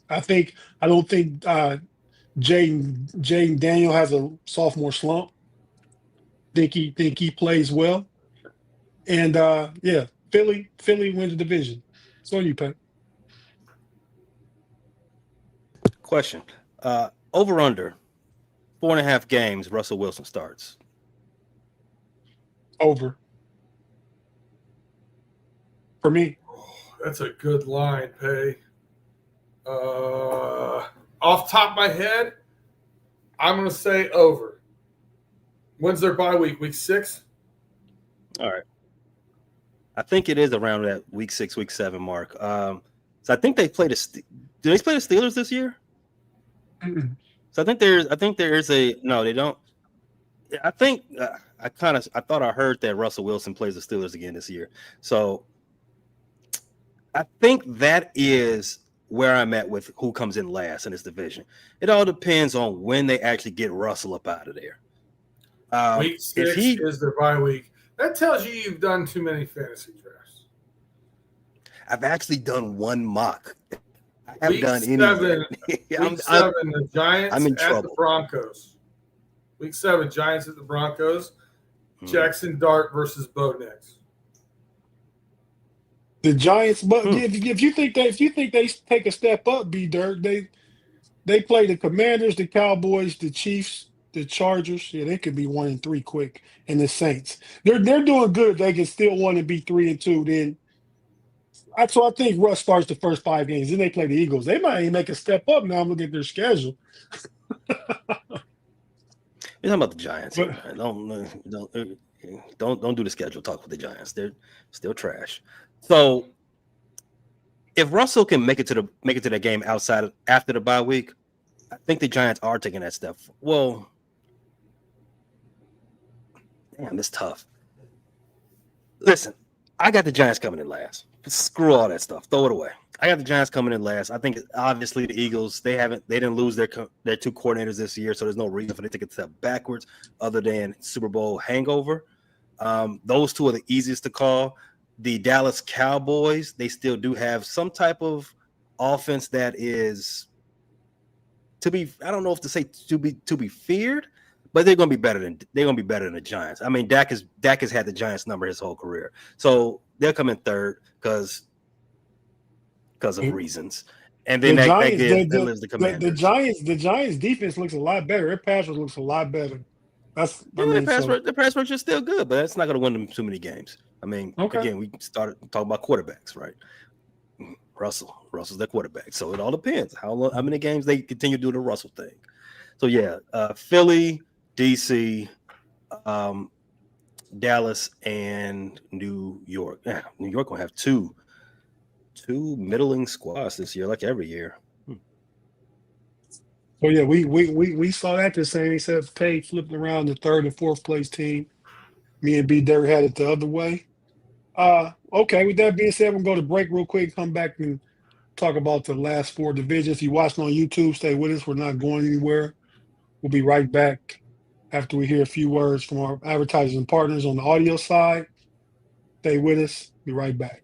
I don't think Jaden Daniel has a sophomore slump. Think he plays well. And Philly wins the division. So you, Pat. Question. Over under 4.5 games Russell Wilson starts. Over. For me. That's a good line, Pay. Off top of my head, I'm going to say over. When's their bye week? Week 6? All right. I think it is around that week 6, week 7 mark. So I think they played do they play the Steelers this year? Mm-mm. So I think there is a no, they don't. I think I thought I heard that Russell Wilson plays the Steelers again this year. So I think that is where I'm at with who comes in last in this division. It all depends on when they actually get Russell up out of there. Week 6 is their bye week. That tells you you've done too many fantasy drafts. I've actually done one mock. I haven't Week done 7, any. Week 7, the Giants I'm in at trouble. the Broncos. Week 7, Giants at the Broncos. Jackson Dart versus Bo Nix. The Giants, but if you think they take a step up, B Dirt, they play the Commanders, the Cowboys, the Chiefs, the Chargers. Yeah, they could be 1-3 quick, and the Saints. They're doing good. They can still 1-3-2. Then so I think Russ starts the first 5 games. Then they play the Eagles. They might even make a step up. Now I'm looking at their schedule. You're talking about the Giants. But, Here, don't do the schedule talk with the Giants. They're still trash. So if Russell can make it to the game after the bye week, I think the Giants are taking that step. Well, damn, it's tough. Listen, I got the Giants coming in last. Screw all that stuff. Throw it away. I got the Giants coming in last. I think obviously the Eagles, they didn't lose their 2 coordinators this year, so there's no reason for them to take a step backwards other than Super Bowl hangover. Those 2 are the easiest to call. The Dallas Cowboys, they still do have some type of offense that is I don't know if to say to be feared, but they're gonna be better than the Giants. I mean, Dak has had the Giants number his whole career, so they'll come in third because of reasons. And then that gives the Commanders. The Giants defense looks a lot better. Their pass rush looks a lot better. The pass rush is still good, but that's not going to win them too many games. I mean, again, we started talking about quarterbacks, right? Russell's their quarterback, so it all depends how many games they continue doing the Russell thing. So yeah, Philly, DC, Dallas, and New York. Yeah, New York gonna have two middling squads this year, like every year. So yeah, we saw that the same. He said Tate flipping around the 3rd and 4th place team. Me and B Dirt had it the other way. Okay, with that being said, we'll go to break real quick, come back and talk about the last 4 divisions. If you're watching on YouTube, stay with us. We're not going anywhere. We'll be right back after we hear a few words from our advertisers and partners on the audio side. Stay with us. Be right back.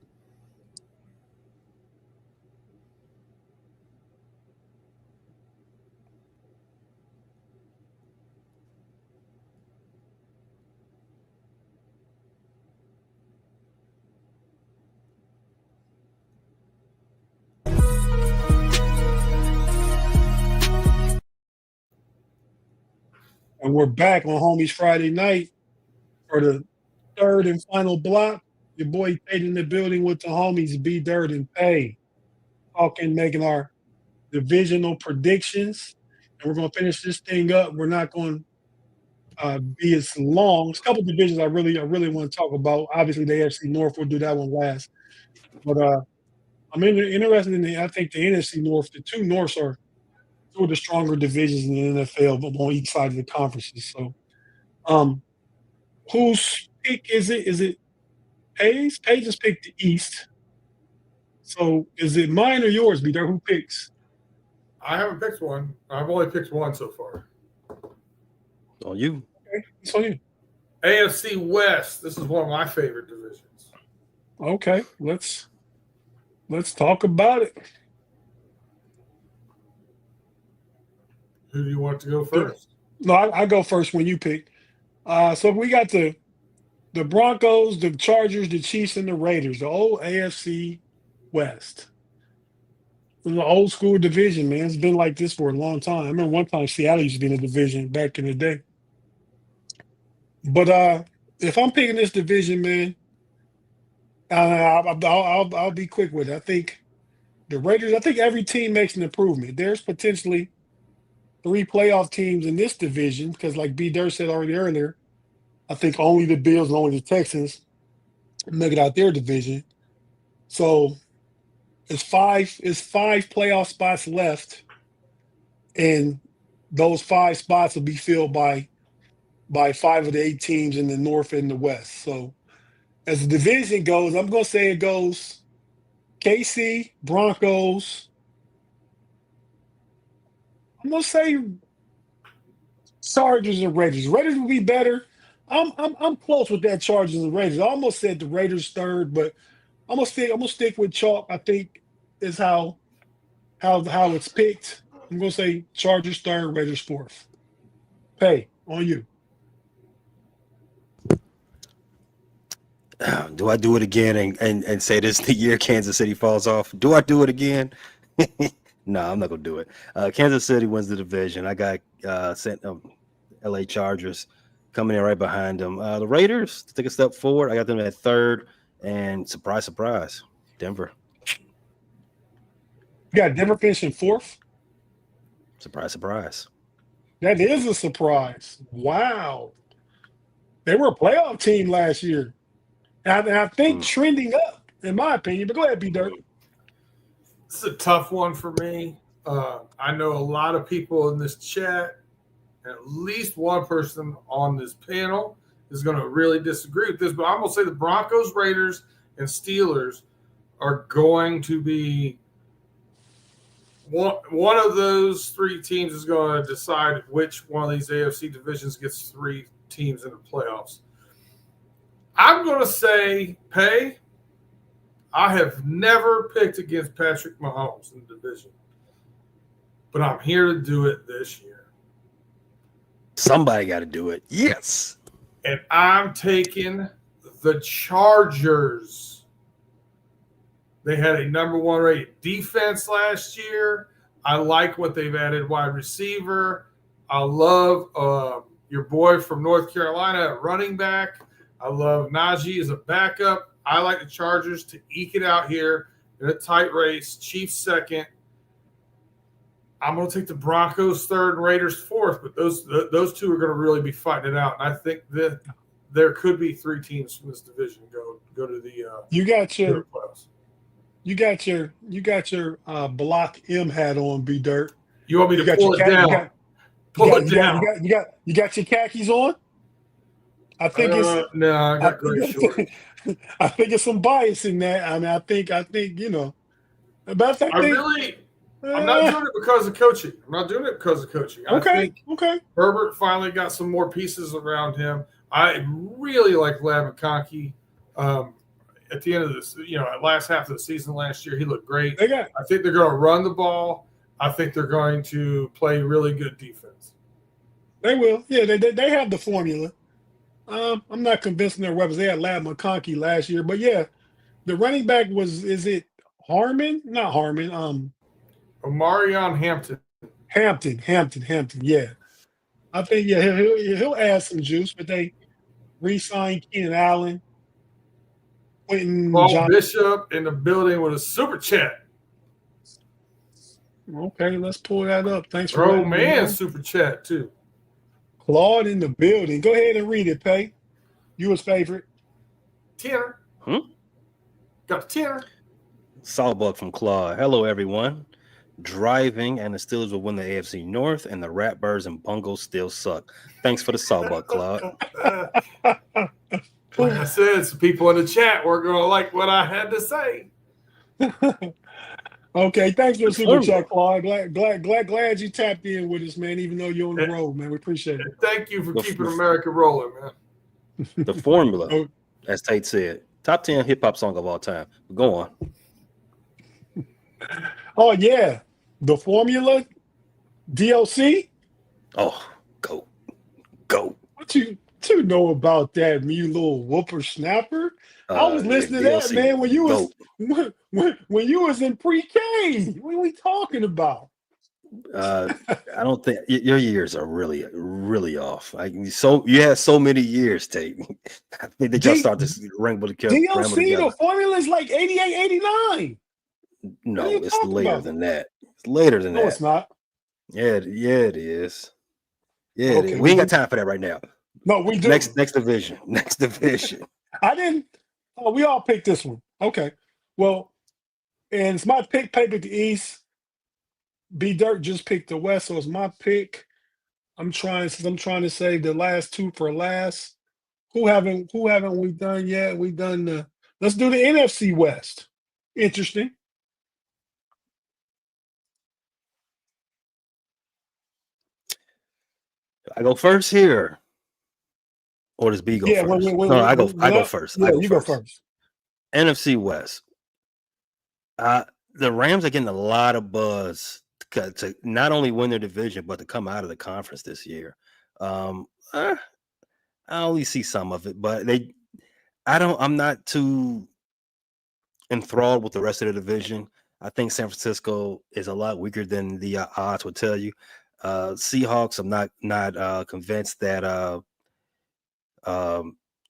And we're back on Homies Friday night for the 3rd and final block. Your boy Tate in the building with the homies B Dirt and Pay. Talking, making our divisional predictions. And we're going to finish this thing up. We're not going to be as long. There's a couple divisions I really want to talk about. Obviously, the AFC North, we'll do that one last. But I'm interested in I think the NFC North, the 2 Norths are 2 of the stronger divisions in the NFL on each side of the conferences. So, whose pick is it? Is it Pay's? Pay just picked the East. So, is it mine or yours, B-Dirt? Who picks? I haven't picked one. I've only picked one so far. On you. Okay, it's on you. AFC West. This is one of my favorite divisions. Okay, let's talk about it. Who do you want to go first? No, I go first when you pick. So we got the Broncos, the Chargers, the Chiefs, and the Raiders. The old AFC West. It's an old school division, man. It's been like this for a long time. I remember one time Seattle used to be in a division back in the day. But if I'm picking this division, man, I'll be quick with it. I think the Raiders. I think every team makes an improvement. There's potentially 3 playoff teams in this division because, like B. Dirt said already earlier, I think only the Bills and only the Texans make it out their division. So it's five playoff spots left, and those 5 spots will be filled by 5 of the 8 teams in the North and the West. So as the division goes, I'm gonna say it goes KC, Broncos. I'm gonna say Chargers and Raiders. Raiders will be better. I'm close with that Chargers and Raiders. I almost said the Raiders third, but I'm gonna stick with chalk. I think is how it's picked. I'm gonna say Chargers third, Raiders fourth. Hey, on you. Do I do it again and say this is the year Kansas City falls off? Do I do it again? No, I'm not gonna do it. Kansas City wins the division. I got LA Chargers coming in right behind them. The Raiders take a step forward. I got them at third, and surprise, Denver. You got Denver finishing fourth. Surprise. That is a surprise. Wow, they were a playoff team last year, and I think trending up, in my opinion. But go ahead, B Dirt. This is a tough one for me. I know a lot of people in this chat, and at least one person on this panel is going to really disagree with this, but I'm going to say the Broncos, Raiders, and Steelers are going to be one of those 3 teams is going to decide which one of these AFC divisions gets 3 teams in the playoffs. I'm going to say, I have never picked against Patrick Mahomes in the division, but I'm here to do it this year. Somebody got to do it. Yes. And I'm taking the Chargers. They had a number 1 rated defense last year. I like what they've added wide receiver. I love your boy from North Carolina at running back. I love Najee as a backup. I like the Chargers to eke it out here in a tight race. Chiefs second. I'm going to take the Broncos third and Raiders fourth, but those 2 are going to really be fighting it out. And I think that there could be 3 teams from this division go to the You got your playoffs. You got your Block M hat on, B Dirt. You want me to pull it down? You got your khakis on? I think it's no, I got gray shorts. I think it's some bias in that. I mean, I think you know. But I'm not doing it because of coaching. I think Herbert finally got some more pieces around him. I really like Ladd McConkey. At the end of this, last half of the season last year, he looked great. I think they're going to run the ball. I think they're going to play really good defense. They will. Yeah, they have the formula. I'm not convinced in their weapons. They had Ladd McConkey last year, but yeah, the running back is it Harmon? Not Harmon. Omarion Hampton. Hampton. Yeah, I think he'll add some juice. But they re-signed Keenan Allen. Paul Bishop in the building with a super chat. Okay, let's pull that up. Thanks for man super chat too. Claude in the building. Go ahead and read it, Pay. You his favorite. Tanner. Got the Tanner. Sawbuck from Claude. Hello, everyone. Driving and the Steelers will win the AFC North, and the Ratbirds and Bungles still suck. Thanks for the Sawbuck, Claude. Like I said, some people in the chat were going to like what I had to say. Okay, thanks for the super chat, Claude. Glad you tapped in with us, man. Even though you're on the road, man, we appreciate it. Thank you for keeping America rolling, man. The formula, as Tate said, top 10 hip hop song of all time. Go on. Oh yeah, the formula, DLC. Oh, go. What you know about that, me little whooper-snapper? I was listening to that, man, when you was in pre-K. What are we talking about? I don't think your years are really, really off. You had so many years, Tate. I think they just started this ramble together. DLC, the formula is like 88, 89. No, it's later than that. It's later than that. No, it's not. Yeah, it is. Yeah, okay. We ain't got time for that right now. No, we do. Next division. Next division. I didn't. Oh, we all picked this one. Okay. Well, and it's my pick. Pay picked the East. B Dirt just picked the West, so it's my pick. Since I'm trying to save the last two for last. Who haven't we done yet? We done the. Let's do the NFC West. Interesting. I go first here. Or does B go Yeah, first? I go first. Yeah, you go first. NFC West. The Rams are getting a lot of buzz to not only win their division, but to come out of the conference this year. I only see some of it, but I'm not too enthralled with the rest of the division. I think San Francisco is a lot weaker than the odds would tell you. Seahawks, I'm not convinced that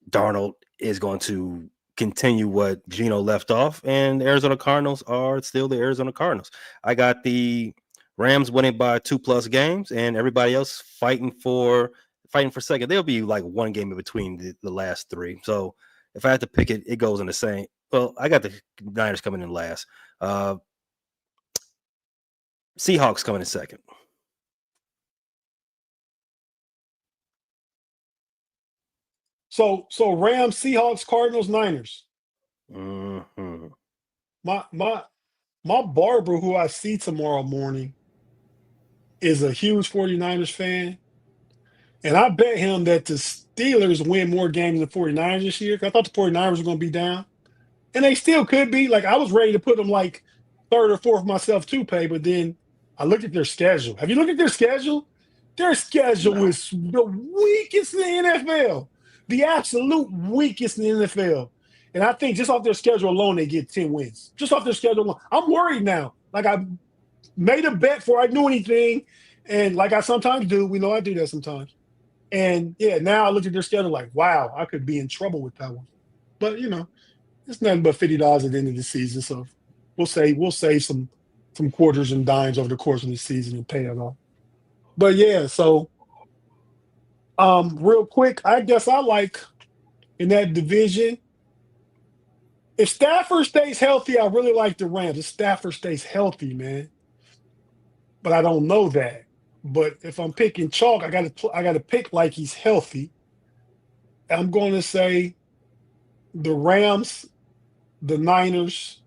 Darnold is going to continue what Geno left off, and the Arizona Cardinals are still the Arizona Cardinals. I got the Rams winning by 2+ games, and everybody else fighting for second. There'll be like one game in between the last three. So if I had to pick it, it goes in the same. Well, I got the Niners coming in last. Seahawks coming in second. So Rams, Seahawks, Cardinals, Niners. Mm-hmm. My barber, who I see tomorrow morning, is a huge 49ers fan. And I bet him that the Steelers win more games than the 49ers this year. 'Cause I thought the 49ers were going to be down. And they still could be. Like, I was ready to put them like third or fourth myself too, Pay. But then I looked at their schedule. Have you looked at their schedule? Their schedule is the weakest in the NFL. The absolute weakest in the NFL. And I think just off their schedule alone, they get 10 wins. Just off their schedule alone. I'm worried now. Like, I made a bet before I knew anything. And like I sometimes do, we know I do that sometimes. And yeah, now I look at their schedule like, wow, I could be in trouble with that one. But it's nothing but $50 at the end of the season. So we'll save some quarters and dimes over the course of the season and pay it off. But yeah, so real quick, I guess I like in that division. If Stafford stays healthy, I really like the Rams. If Stafford stays healthy, man. But I don't know that. But if I'm picking chalk, I got to pick like he's healthy. I'm going to say the Rams, the Niners,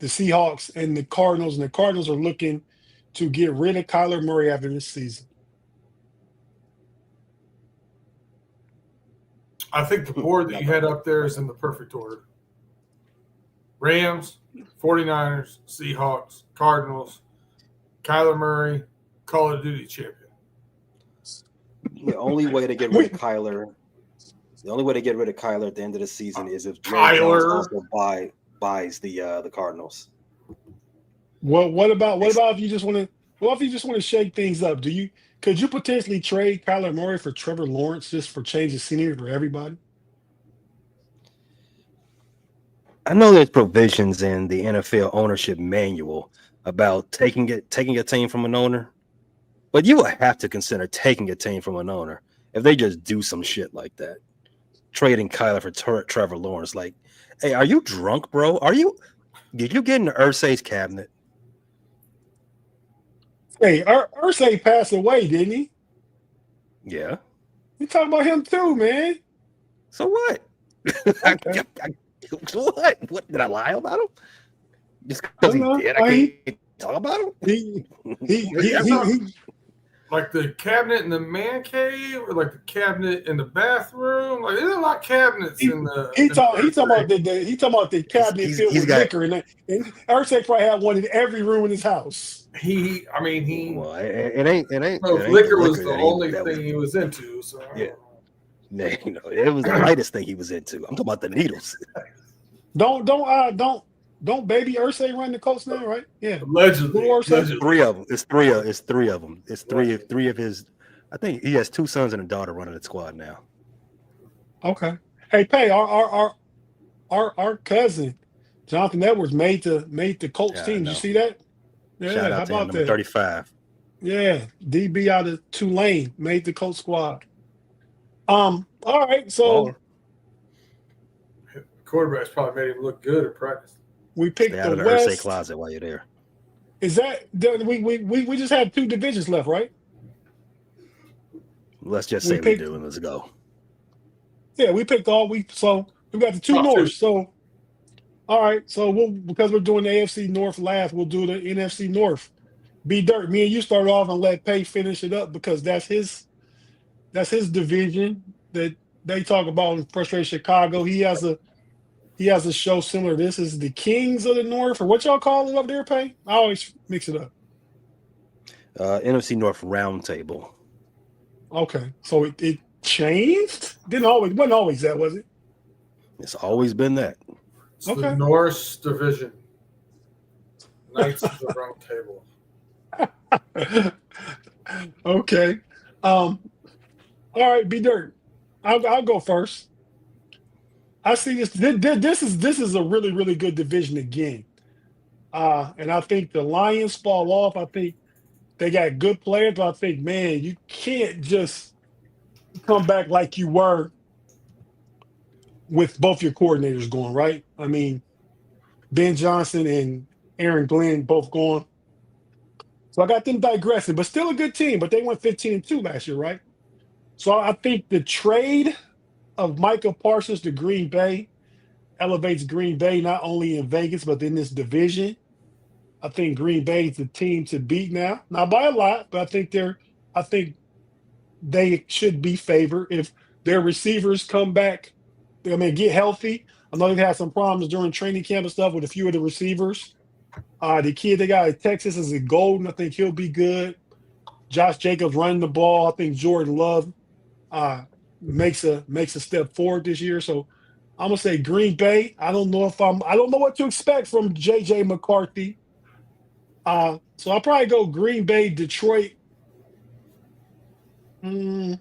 the Seahawks, and the Cardinals. And the Cardinals are looking to get rid of Kyler Murray after this season. I think the board that you had up there is in the perfect order. Rams, 49ers, Seahawks, Cardinals, Kyler Murray, Call of Duty champion. The only way to get rid of Kyler at the end of the season is if Kyler also buys the Cardinals. What about if you just want to? What if you just want to shake things up? Could you potentially trade Kyler Murray for Trevor Lawrence just for change of scenery for everybody? I know there's provisions in the NFL ownership manual about taking a team from an owner, but you would have to consider taking a team from an owner if they just do some shit like that. Trading Kyler for Trevor Lawrence. Like, hey, are you drunk, bro? Did you get in Irsay's cabinet? Hey, Irsay passed away, didn't he? Yeah. We talking about him too, man. So what? Okay. So what? What did I lie about him? Just because he did, I can't talk about him. He like the cabinet in the man cave, or like the cabinet in the bathroom. Like there's a lot of cabinets in the. He talking about the cabinet filled with liquor, and Irsay probably had one in every room in his house. Well, it ain't. Liquor was the only thing he was into. So yeah. It was the lightest thing he was into. I'm talking about the needles. Don't baby Irsay run the Colts now, right? Yeah. Allegedly. Three of them. It's three of them. It's three of his. I think he has 2 sons and a daughter running the squad now. Okay. Hey, Pay, our cousin Jonathan Edwards made the Colts team. Did you see that? Yeah. Shout out how to about him, number that? 35. Yeah. DB out of Tulane made the Colts squad. All right. So Baller. Quarterback's probably made him look good at practice. we Stay picked out the of the Ursay West. closet while you're there. Is that we just have 2 divisions left, right? Let's just We say we picked. do, and let's go. Yeah, we picked all we. So we got the 2 Top two. North. So all right. So because we're doing the AFC North last, we'll do the NFC North. B Dirt. Me and you start off and let Pay finish it up because that's his division that they talk about in Frustration Chicago. He has a show similar. This is the Kings of the North, or what y'all call it up there, Pay? I always mix it up. NFC North Roundtable. Okay, so it changed. Wasn't always that, was it? It's always been that. It's Okay. the Norse division. Knights of the Round Table. Okay. All right, B Dirt. I'll go first. I see this. This is a really, really good division again. And I think the Lions fall off. I think they got good players, but I think, man, you can't just come back like you were with both your coordinators going, right? I mean, Ben Johnson and Aaron Glenn both gone. So I got them digressing, but still a good team. But they went 15-2 last year, right? So I think the trade of Micah Parsons to Green Bay elevates Green Bay not only in Vegas, but in this division. I think Green Bay is the team to beat now. Not by a lot, but I think they should be favored if their receivers come back. I mean, get healthy. I know they've had some problems during training camp and stuff with a few of the receivers. The kid they got at Texas is a Golden. I think he'll be good. Josh Jacobs running the ball. I think Jordan Love makes a step forward this year. So I'm gonna say Green Bay. I don't know what to expect from JJ McCarthy. So I'll probably go Green Bay, Detroit. I'm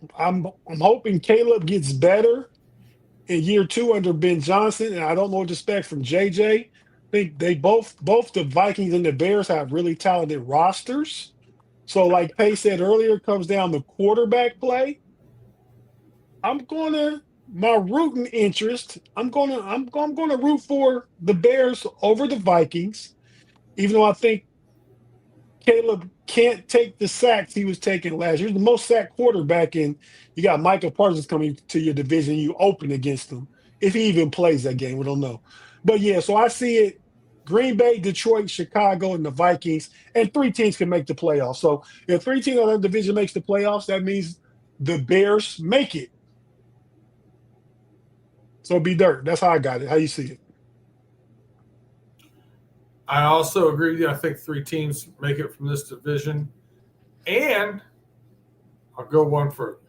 hoping Caleb gets better in year 2 under Ben Johnson, and I don't know what to expect from JJ. I think they both the Vikings and the Bears have really talented rosters. So, like Pay said earlier, it comes down to quarterback play. My rooting interest. I'm gonna root for the Bears over the Vikings, even though I think Caleb can't take the sacks he was taking last year. He's the most sacked quarterback, and you got Micah Parsons coming to your division. You open against him if he even plays that game. We don't know, but yeah. So I see it: Green Bay, Detroit, Chicago, and the Vikings, and 3 teams can make the playoffs. So if 3 teams in that division makes the playoffs, that means the Bears make it. So be dirt. That's how I got it. How you see it? I also agree with you. I think 3 teams make it from this division. And I'll go one further.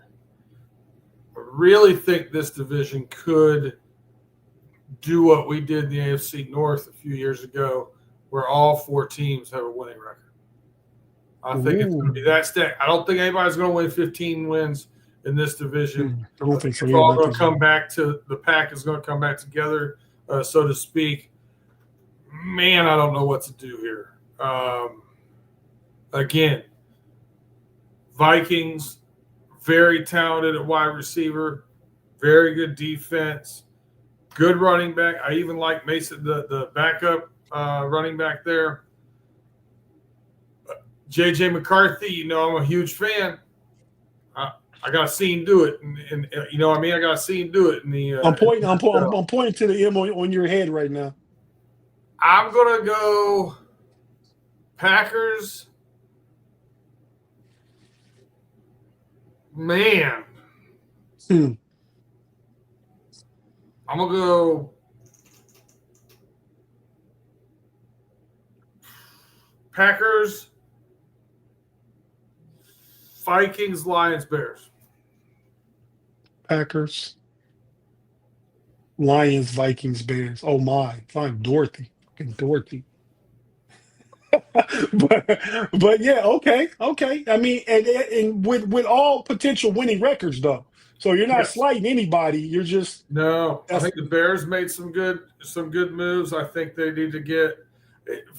I really think this division could do what we did in the AFC North a few years ago, where all 4 teams have a winning record. I think it's going to be that stacked. I don't think anybody's going to win 15 wins in this division. I don't think so. It's all going to come back to the pack is going to come back together, so to speak. Man, I don't know what to do here. Again, Vikings, very talented at wide receiver, very good defense, good running back. I even like Mason, the backup running back there. JJ McCarthy, I'm a huge fan. I got to see him do it, and you know what I mean. I got to see him do it. In the I'm pointing to the M on your head right now. I'm gonna go Packers. Man, I'm gonna go Packers, Vikings, Lions, Bears. Packers, Lions, Vikings, Bears. Oh my, fine, Dorothy. Dorothy. but yeah, okay. I mean, and with all potential winning records though, so you're not slighting anybody. You're just no. I think the Bears made some good moves. I think they need to get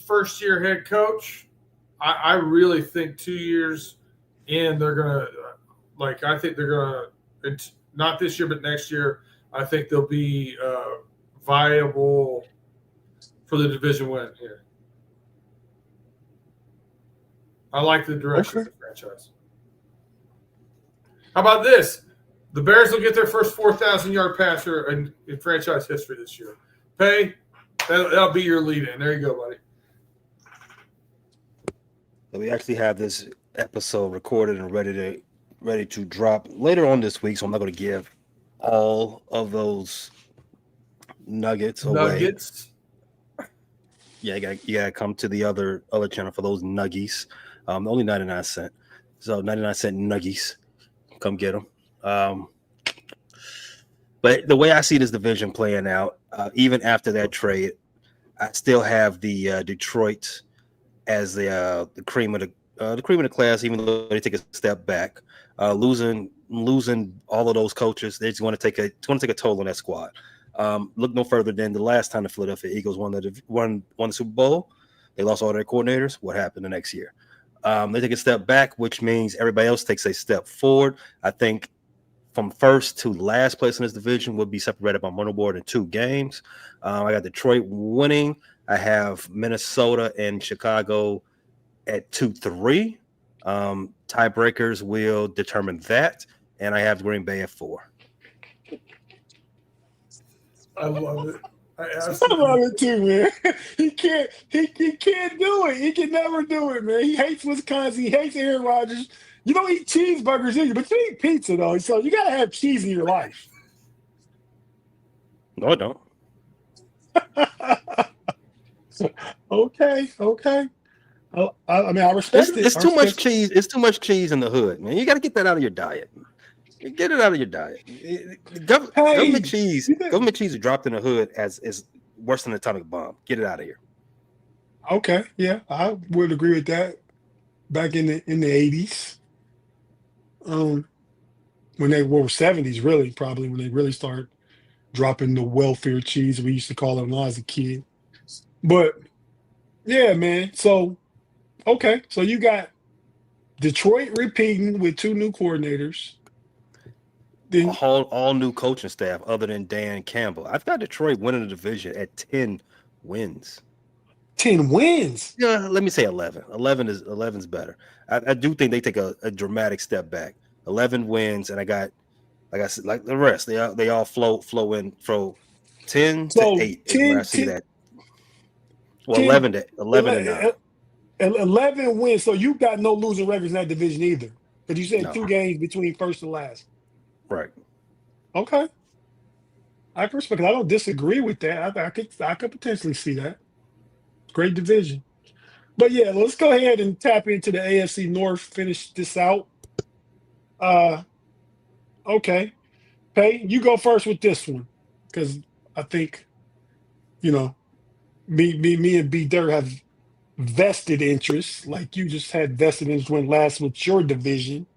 first year head coach. I really think 2 years in they're gonna I think they're gonna not this year, but next year, I think they'll be viable for the division win here. I like the direction of the franchise. How about this? The Bears will get their first 4,000-yard passer in franchise history this year. Pay, that'll be your lead-in. There you go, buddy. So we actually have this episode recorded and ready to drop later on this week. So I'm not going to give all of those nuggets away. Yeah, you gotta come to the other channel for those nuggies. Only 99 cents. So 99-cent nuggies. Come get them. But the way I see this division playing out, even after that trade, I still have the Detroit as the cream of the class. Even though they take a step back, losing all of those coaches, they're going to take a toll on that squad. Look no further than the last time the Philadelphia Eagles won the Super Bowl. They lost all their coordinators. What happened the next year? They take a step back, which means everybody else takes a step forward. I think from first to last place in this division will be separated by one award in 2 games. I got Detroit winning. I have Minnesota and Chicago at 2-3. Tiebreakers will determine that. And I have Green Bay at 4. I love it. I love it too, man. He can't do it. He can never do it, man. He hates Wisconsin. He hates Aaron Rodgers. You don't eat cheeseburgers either, but you eat pizza though. So you gotta have cheese in your life. No, I don't. Okay. I mean, I respect it. It's too much cheese. It's too much cheese in the hood, man. You got to get that out of your diet. Get it out of your diet. Government cheese is dropped in the hood is worse than an atomic bomb. Get it out of here. Okay, yeah, I would agree with that. Back in the 80s, when they were 70s, really, probably when they really started dropping the welfare cheese we used to call it when I was a kid. But yeah, man. So okay, so you got Detroit repeating with 2 new coordinators. Then All new coaching staff other than Dan Campbell. I've got Detroit winning the division at 10 wins. 10 wins. Yeah, let me say 11. 11's better. I do think they take a dramatic step back. 11 wins, and I got like the rest. They all flow in from 10 to 8. 10, I see 10, that. Well, 10, 11 to 9. 11 wins. So you got no losing records in that division either. Because you said No. 2 games between first and last. Right. Okay. I respect because I don't disagree with that. I could potentially see that. Great division. But yeah, let's go ahead and tap into the AFC North, finish this out. Okay. Pay, you go first with this one. Because I think, me and B Dirt have vested interests. Like you just had vested interest when last with your division.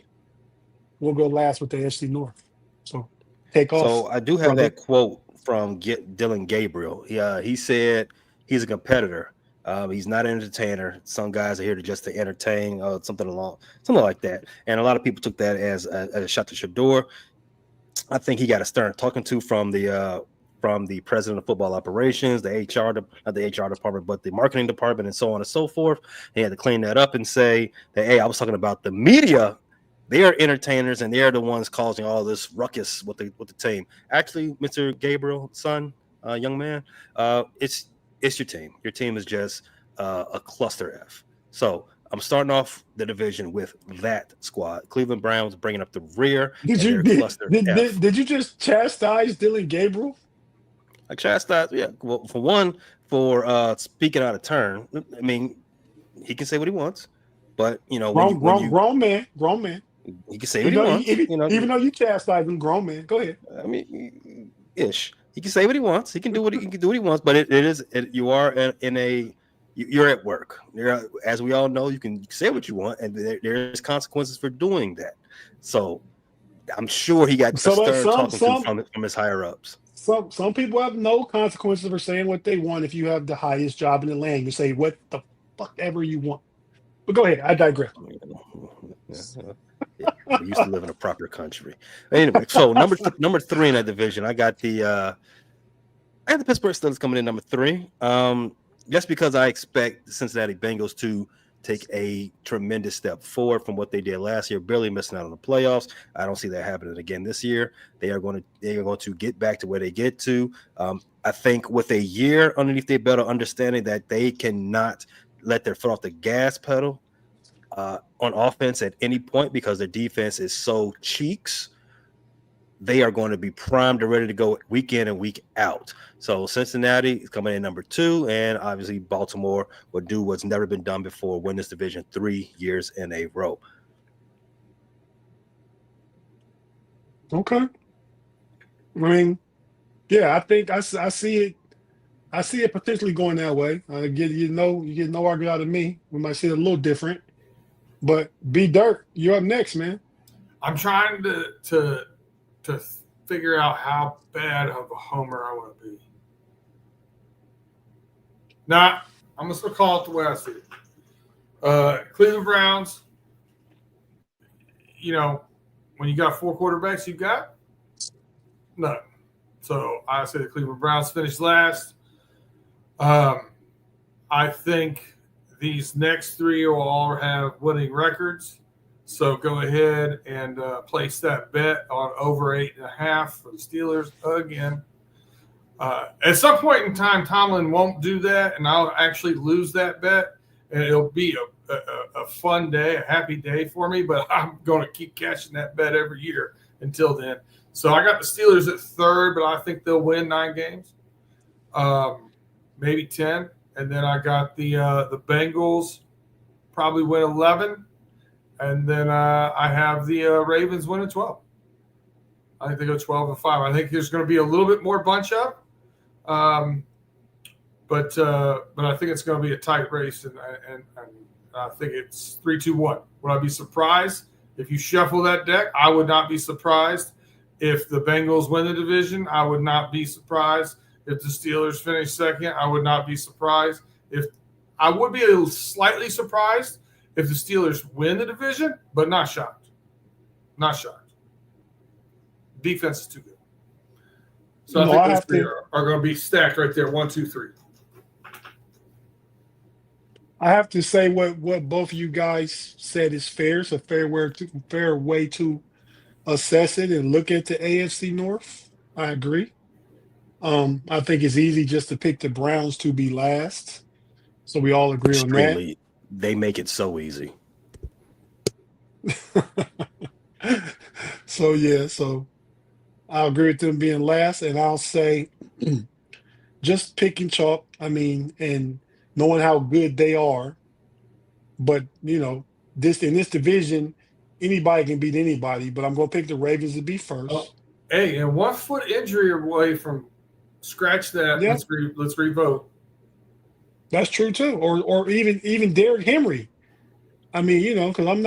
We'll go last with the AFC North. So take off. So I do have brother. that quote from Dylan Gabriel. He said he's a competitor. He's not an entertainer. Some guys are here to entertain, something like that. And a lot of people took that as a shot to Shador. I think he got a stern talking to from the president of football operations, the not the HR department, but the marketing department, and so on and so forth. He had to clean that up and say that, hey, I was talking about the media. They are entertainers, and they're the ones causing all this ruckus with the team. Actually, Mr. Gabriel, son, young man, it's your team. Your team is just a cluster F. So I'm starting off the division with that squad. Cleveland Browns bringing up the rear. Did you just chastise Dylan Gabriel? I chastised, yeah. Well, for speaking out of turn. I mean, he can say what he wants, but grown man. He can say what he wants. Even though you chastise him, grown man. Go ahead. I mean, ish. He can say what he wants. He can do what he wants. But you are you're at work. As we all know, you can say what you want, and there's consequences for doing that. So I'm sure he got talking from his higher ups. Some people have no consequences for saying what they want. If you have the highest job in the land, you say what the fuck ever you want. But go ahead. I digress. Yeah, we used to live in a proper country. Anyway, so number 3 in that division, I got the Pittsburgh Steelers coming in number 3. Just because I expect the Cincinnati Bengals to take a tremendous step forward from what they did last year, barely missing out on the playoffs. I don't see that happening again this year. They are going to get back to where they get to. I think with a year underneath their belt, understanding that they cannot let their foot off the gas pedal on offense at any point because their defense is so cheeks. They are going to be primed and ready to go week in and week out. So Cincinnati is coming in number 2, and obviously Baltimore will do what's never been done before, win this division 3 years in a row. Okay. I mean, yeah, I think I see it. I see it potentially going that way. You get no argument out of me. We might see it a little different, but B Dirt, you're up next, man. I'm trying to figure out how bad of a homer I want to be. Nah, I'm going to still call it the way I see it. Cleveland Browns, when you got 4 quarterbacks, you got none. So I say the Cleveland Browns finished last. I think these next 3 will all have winning records. So go ahead and place that bet on over 8.5 for the Steelers again. At some point in time, Tomlin won't do that, and I'll actually lose that bet, and it'll be a fun day, a happy day for me, but I'm going to keep catching that bet every year until then. So I got the Steelers at 3rd, but I think they'll win 9 games, maybe 10. And then I got the Bengals probably win 11. And then I have the Ravens winning 12. I think they go 12-5. I think there's going to be a little bit more bunch up, but I think it's going to be a tight race, and I think it's 3-2-1. Would I be surprised if you shuffle that deck? I would not be surprised if the Bengals win the division. I would not be surprised if the Steelers finish 2nd. I would not be surprised I would be slightly surprised if the Steelers win the division, but not shocked. Not shocked. Defense is too good. So I think those 3 are going to be stacked right there. 1, 2, 3. I have to say what both of you guys said is fair. It's a fair way to assess it and look at the AFC North. I agree. I think it's easy just to pick the Browns to be last. So we all agree on that. They make it so easy. So I'll agree with them being last, and I'll say just picking chalk. I mean, and knowing how good they are, but in this division, anybody can beat anybody. But I'm going to pick the Ravens to be first. Oh, hey, and 1 foot injury away from scratch that. Yeah. Let's revote. That's true too, or even Derrick Henry. I mean, because I'm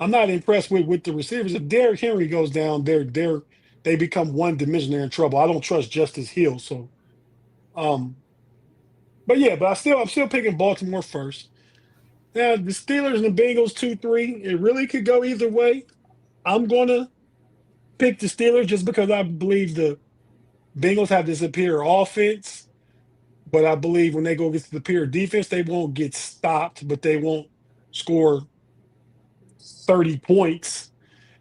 not impressed with the receivers. If Derrick Henry goes down, they become one dimension. They're in trouble. I don't trust Justice Hill. So, but I'm still picking Baltimore first. Now the Steelers and the Bengals 2-3. It really could go either way. I'm gonna pick the Steelers just because I believe the Bengals have this superior offense. But I believe when they go against the superior defense, they won't get stopped, but they won't score 30 points.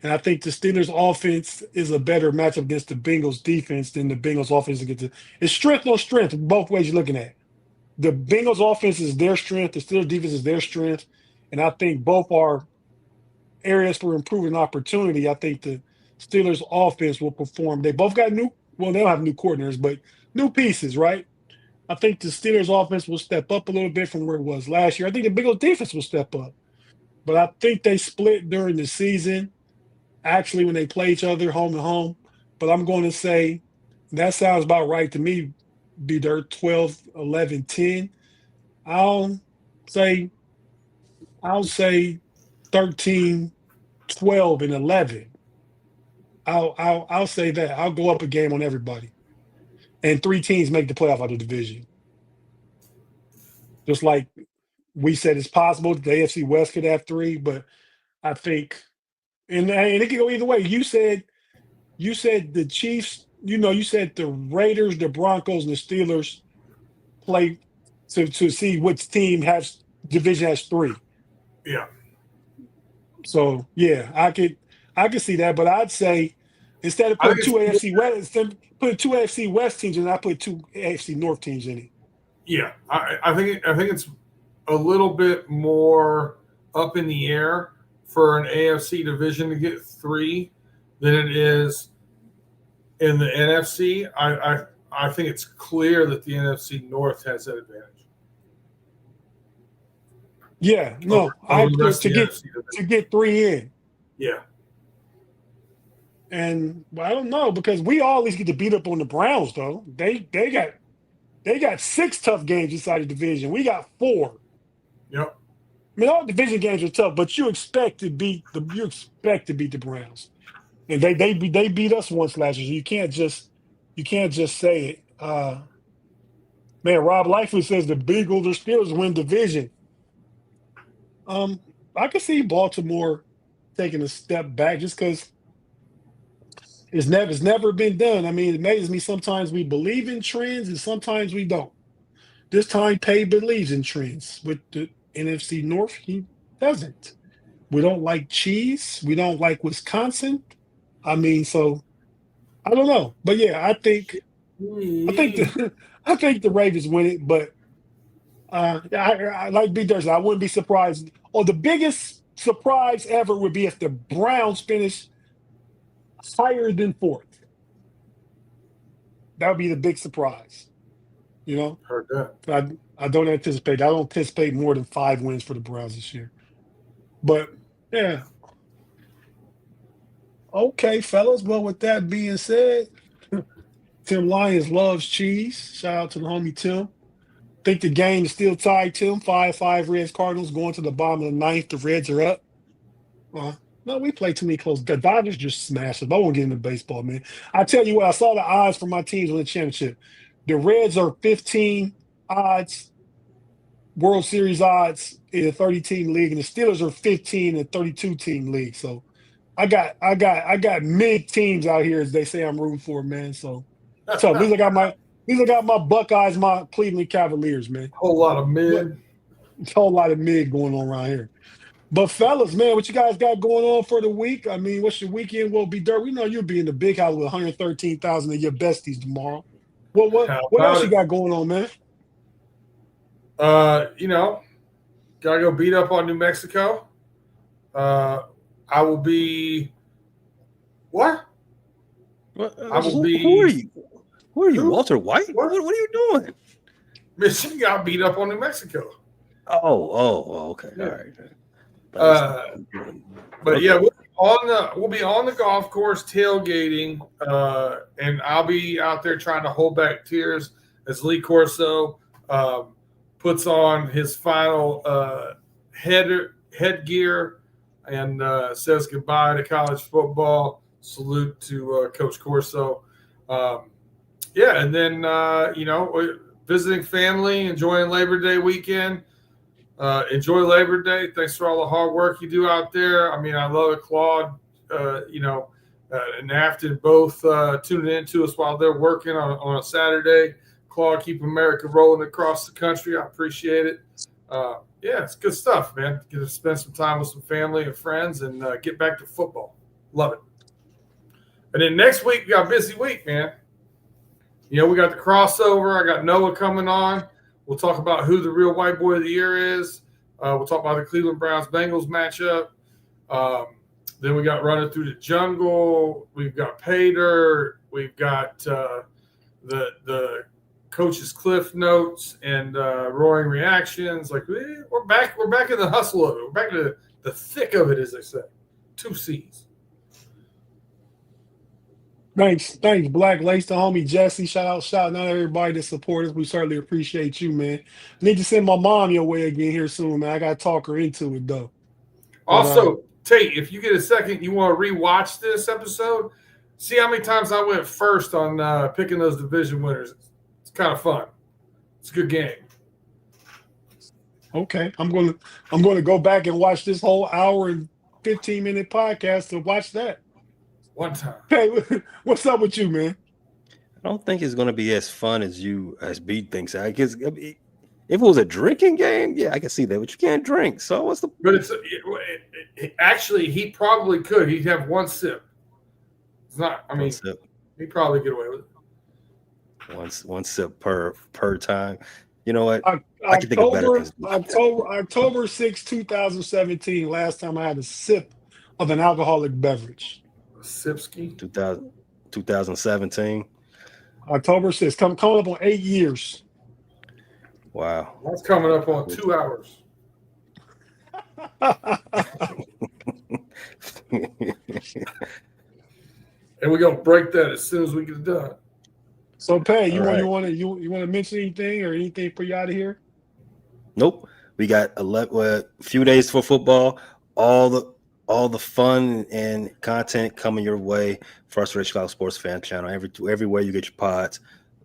And I think the Steelers' offense is a better matchup against the Bengals' defense than the Bengals' offense against the – it's strength, no strength, both ways you're looking at it. The Bengals' offense is their strength. The Steelers' defense is their strength. And I think both are areas for improving opportunity. I think the Steelers' offense will perform. They both got they don't have new coordinators, but new pieces, right? I think the Steelers' offense will step up a little bit from where it was last year. I think the Bengals' defense will step up. But I think they split during the season, actually, when they play each other home to home. But I'm going to say that sounds about right to me, B-Dirt, 12, 11, 10. I'll say 13, 12, and 11. I'll say that. I'll go up a game on everybody. And 3 teams make the playoff out of the division. Just like we said it's possible, the AFC West could have 3, but I think And it can go either way. You said the Chiefs. You said the Raiders, the Broncos, and the Steelers play to see which team has division has 3. Yeah. So yeah, I could see that, but I'd say instead of I putting think it's, putting two AFC West teams in, I put 2 AFC North teams in it. yeah. I think it's a little bit more up in the air for an AFC division to get 3 than it is in the NFC. I think it's clear that the NFC North has that advantage. Yeah, no, I put to get 3 in. Yeah. And well, I don't know because we always get to beat up on the Browns though. They got 6 tough games inside the division. We got 4. Yep. I mean, all division games are tough, but you expect to beat the Browns, and they beat us once last year. So you can't just say it. Man, Rob Lifeley says the Bengals or Steelers win division. I could see Baltimore taking a step back just because it's never been done. I mean, it amazes me sometimes we believe in trends and sometimes we don't. This time, Pay believes in trends. With the NFC North, he doesn't. We don't like cheese. We don't like Wisconsin. I mean, so I don't know, but yeah, I think the Ravens win it. But I like B. Durst. I wouldn't be surprised. Or the biggest surprise ever would be if the Browns finish higher than 4th. That would be the big surprise. Heard that. I don't anticipate more than 5 wins for the Browns this year. But yeah. Okay, fellas. Well, with that being said, Tim Lyons loves cheese. Shout out to the homie Tim. Think the game is still tied, Tim. 5-5 Reds Cardinals going to the bottom of the 9th. The Reds are up. No, we play too many close. The Dodgers just smashed us. I won't get into baseball, man. I tell you what, I saw the odds for my teams win the championship. The Reds are 15 odds, World Series odds in a 30-team league, and the Steelers are 15 in a 32-team league. So I got mid teams out here, as they say I'm rooting for, man. So at least I got my Buckeyes, my Cleveland Cavaliers, man. Whole lot of mid. Whole lot of mid going on around here. But fellas, man, what you guys got going on for the week? I mean, what's your weekend? Will be dirt. We know you'll be in the big house with 113,000 of your besties tomorrow. What else you got going on, man? Gotta go beat up on New Mexico. I will be what? I will be. Who are you? Who are you, Walter White? What are you doing? Michigan got beat up on New Mexico. Oh, okay. All right. But yeah, we'll be on the golf course tailgating, and I'll be out there trying to hold back tears as Lee Corso puts on his final headgear and says goodbye to college football. Salute to Coach Corso. And then visiting family, enjoying Labor Day weekend. Enjoy Labor Day. Thanks for all the hard work you do out there. I mean, I love it, Claude, and Afton both tuning in to us while they're working on a Saturday. Claude, keep America rolling across the country. I appreciate it. It's good stuff, man. Get to spend some time with some family and friends and get back to football. Love it. And then next week, we got a busy week, man. We got the crossover. I got Noah coming on. We'll talk about who the real white boy of the year is. We'll talk about the Cleveland Browns-Bengals matchup. Then we got Running Through the Jungle. We've got Pater. We've got the coach's cliff notes and roaring reactions. Like we're back in the hustle of it. We're back to the thick of it, as they say. 2 C's. Thanks, Black Lace, the homie Jesse. Shout out everybody that support us. We certainly appreciate you, man. Need to send my mom your way again here soon, man. I gotta talk her into it though. Also, Tate, if you get a second, you want to rewatch this episode, see how many times I went first on picking those division winners. It's kind of fun. It's a good game. Okay, I'm gonna go back and watch this whole hour and 15-minute podcast to watch that. One time. Hey, what's up with you, man? I don't think it's going to be as fun as B thinks. I guess if it was a drinking game, yeah, I can see that, but you can't drink. So what's the? But actually, he probably could. He'd have one sip. It's not. I mean, he'd probably get away with it. One sip per time. You know what? I can think of better things. October 6, 2017. Last time I had a sip of an alcoholic beverage. Sipski. 2017. October 6th. Coming up on 8 years. Wow. That's coming up on 2 hours. And we're gonna break that as soon as we get done. So, Pay, you want to mention anything or anything for you out of here? Nope. We got a few days for football. All the fun and content coming your way. Frustrated Chicago Sports Fan Channel. Everywhere you get your pods.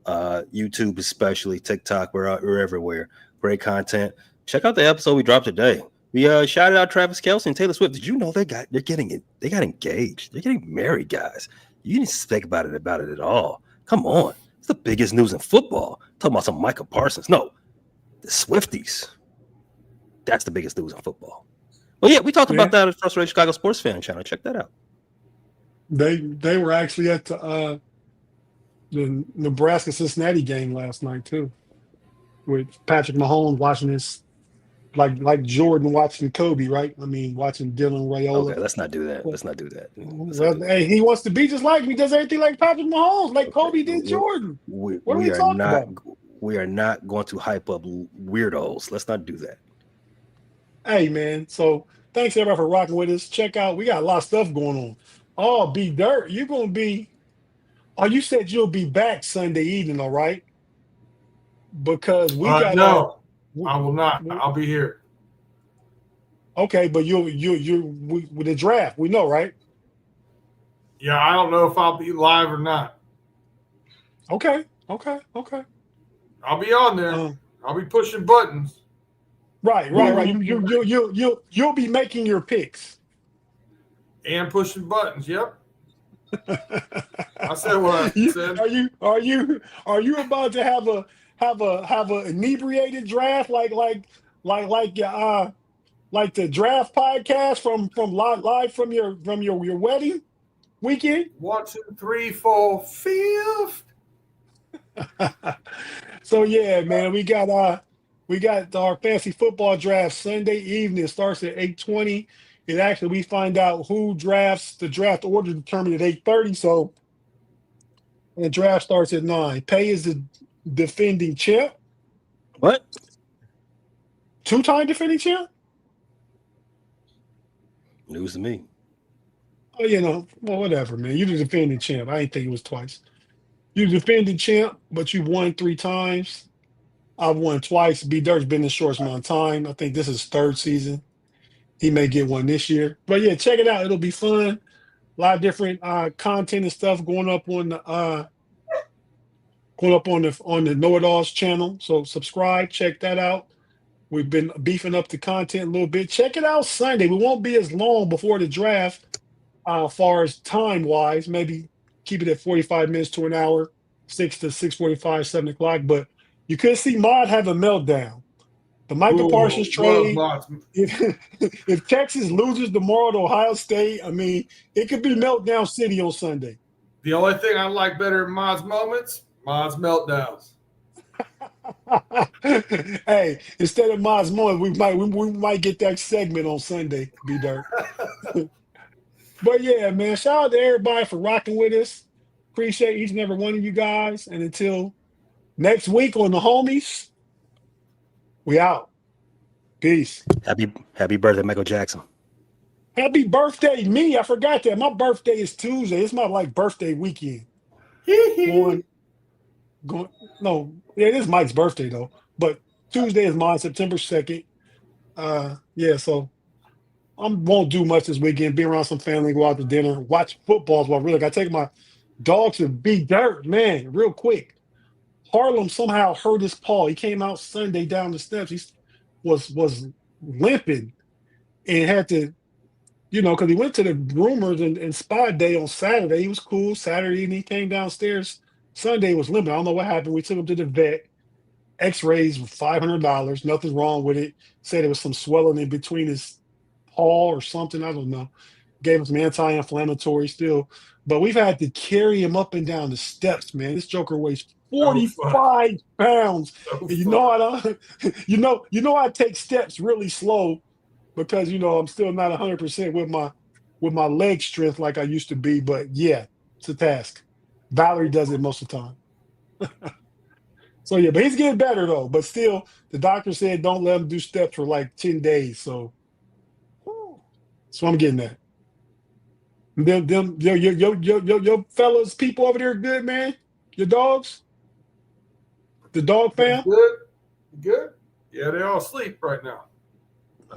YouTube especially, TikTok. We're everywhere. Great content. Check out the episode we dropped today. We shouted out Travis Kelce and Taylor Swift. Did you know they got engaged? They're getting married, guys. You didn't think about it at all. Come on. It's the biggest news in football. Talking about some Micah Parsons. No, the Swifties. That's the biggest news in football. Well, yeah, we talked about that at Frustrated Chicago Sports Fan Channel. Check that out. They were actually at the Nebraska-Cincinnati game last night too, with Patrick Mahomes watching this, like Jordan watching Kobe, right? I mean, watching Dylan Raiola. Okay, let's not do that. Let's not do that. Hey, he wants to be just like me. He does everything like Patrick Mahomes, like Kobe did Jordan. What are we talking about? We are not going to hype up weirdos. Let's not do that. Hey, man. So thanks everybody for rocking with us. Check out, we got a lot of stuff going on. Oh, B Dirt, you're gonna be. Oh, you said you'll be back Sunday evening, all right? Because we got no. I will not. I'll be here. Okay, but with the draft, we know, right? Yeah, I don't know if I'll be live or not. Okay. I'll be on there. I'll be pushing buttons. Right. You'll be making your picks and pushing buttons. Yep. I said what I said. Are you about to have a inebriated draft like the draft podcast from live from your wedding weekend? 1, 2, 3, 4, 5th. So yeah, man, we got our fantasy football draft Sunday evening. It starts at 8:20. And actually, we find out who drafts. The draft order determined at 8:30. So the draft starts at 9. Pay is the defending champ. What? 2-time defending champ? News to me. Oh, well, whatever, man. You're the defending champ. I didn't think it was twice. You're the defending champ, but you've won 3 times. I've won twice. B Dirt's been the shortest amount of time. I think this is his 3rd season. He may get one this year. But yeah, check it out. It'll be fun. A lot of different content and stuff going up on the KnoItAllz channel. So subscribe, check that out. We've been beefing up the content a little bit. Check it out Sunday. We won't be as long before the draft, as far as time wise. Maybe keep it at 45 minutes to an hour, 6 to 6:45, 7 o'clock. But you could see Mod have a meltdown. The Micah Parsons trade. If Texas loses tomorrow to Ohio State, I mean, it could be meltdown city on Sunday. The only thing I like better than Mod's moments, Mod's meltdowns. Hey, instead of Mod's moment, we might get that segment on Sunday, B Dirt. But yeah, man, shout out to everybody for rocking with us. Appreciate each and every one of you guys. And until next week on the homies, we out. Peace. Happy birthday, Michael Jackson. Happy birthday, me. I forgot that. My birthday is Tuesday. It's my birthday weekend. No, it is Mike's birthday though. But Tuesday is mine, September 2nd. Yeah, so I won't do much this weekend. Be around some family, go out to dinner, watch footballs. Well, really, I take my dog to B Dirt, man, real quick. Harlem somehow hurt his paw. He came out Sunday down the steps. He was limping and had to you know, because he went to the groomers and spa day on Saturday. He was cool Saturday, and he came downstairs. Sunday was limited. I don't know what happened. We took him to the vet. X-rays were $500. Nothing wrong with it. Said it was some swelling in between his paw or something. I don't know. Gave him some anti-inflammatory still. But we've had to carry him up and down the steps, man. This joker weighs 45 pounds. And you know I don't, you know I take steps really slow because you know I'm still not 100% with my leg strength like I used to be. But yeah, it's a task. Valerie does it most of the time. So yeah, but he's getting better though. But still, the doctor said don't let him do steps for like 10 days. So that's what I'm getting at. Your fellas, people over there, good man. Your dogs, the dog fam. Good, good. Yeah, they all sleep right now.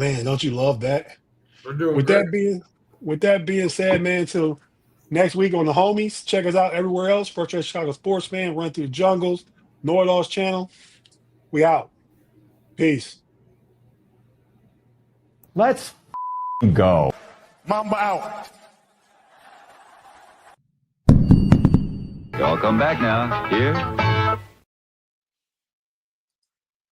Man, don't you love that? We're doing With great. that being said, man, till next week on the homies. Check us out everywhere else. First Church Chicago Sports Fan, Run Through the Jungles, KnoItAllz channel. We out. Peace. Let's go. Mamba out. Y'all come back now. Here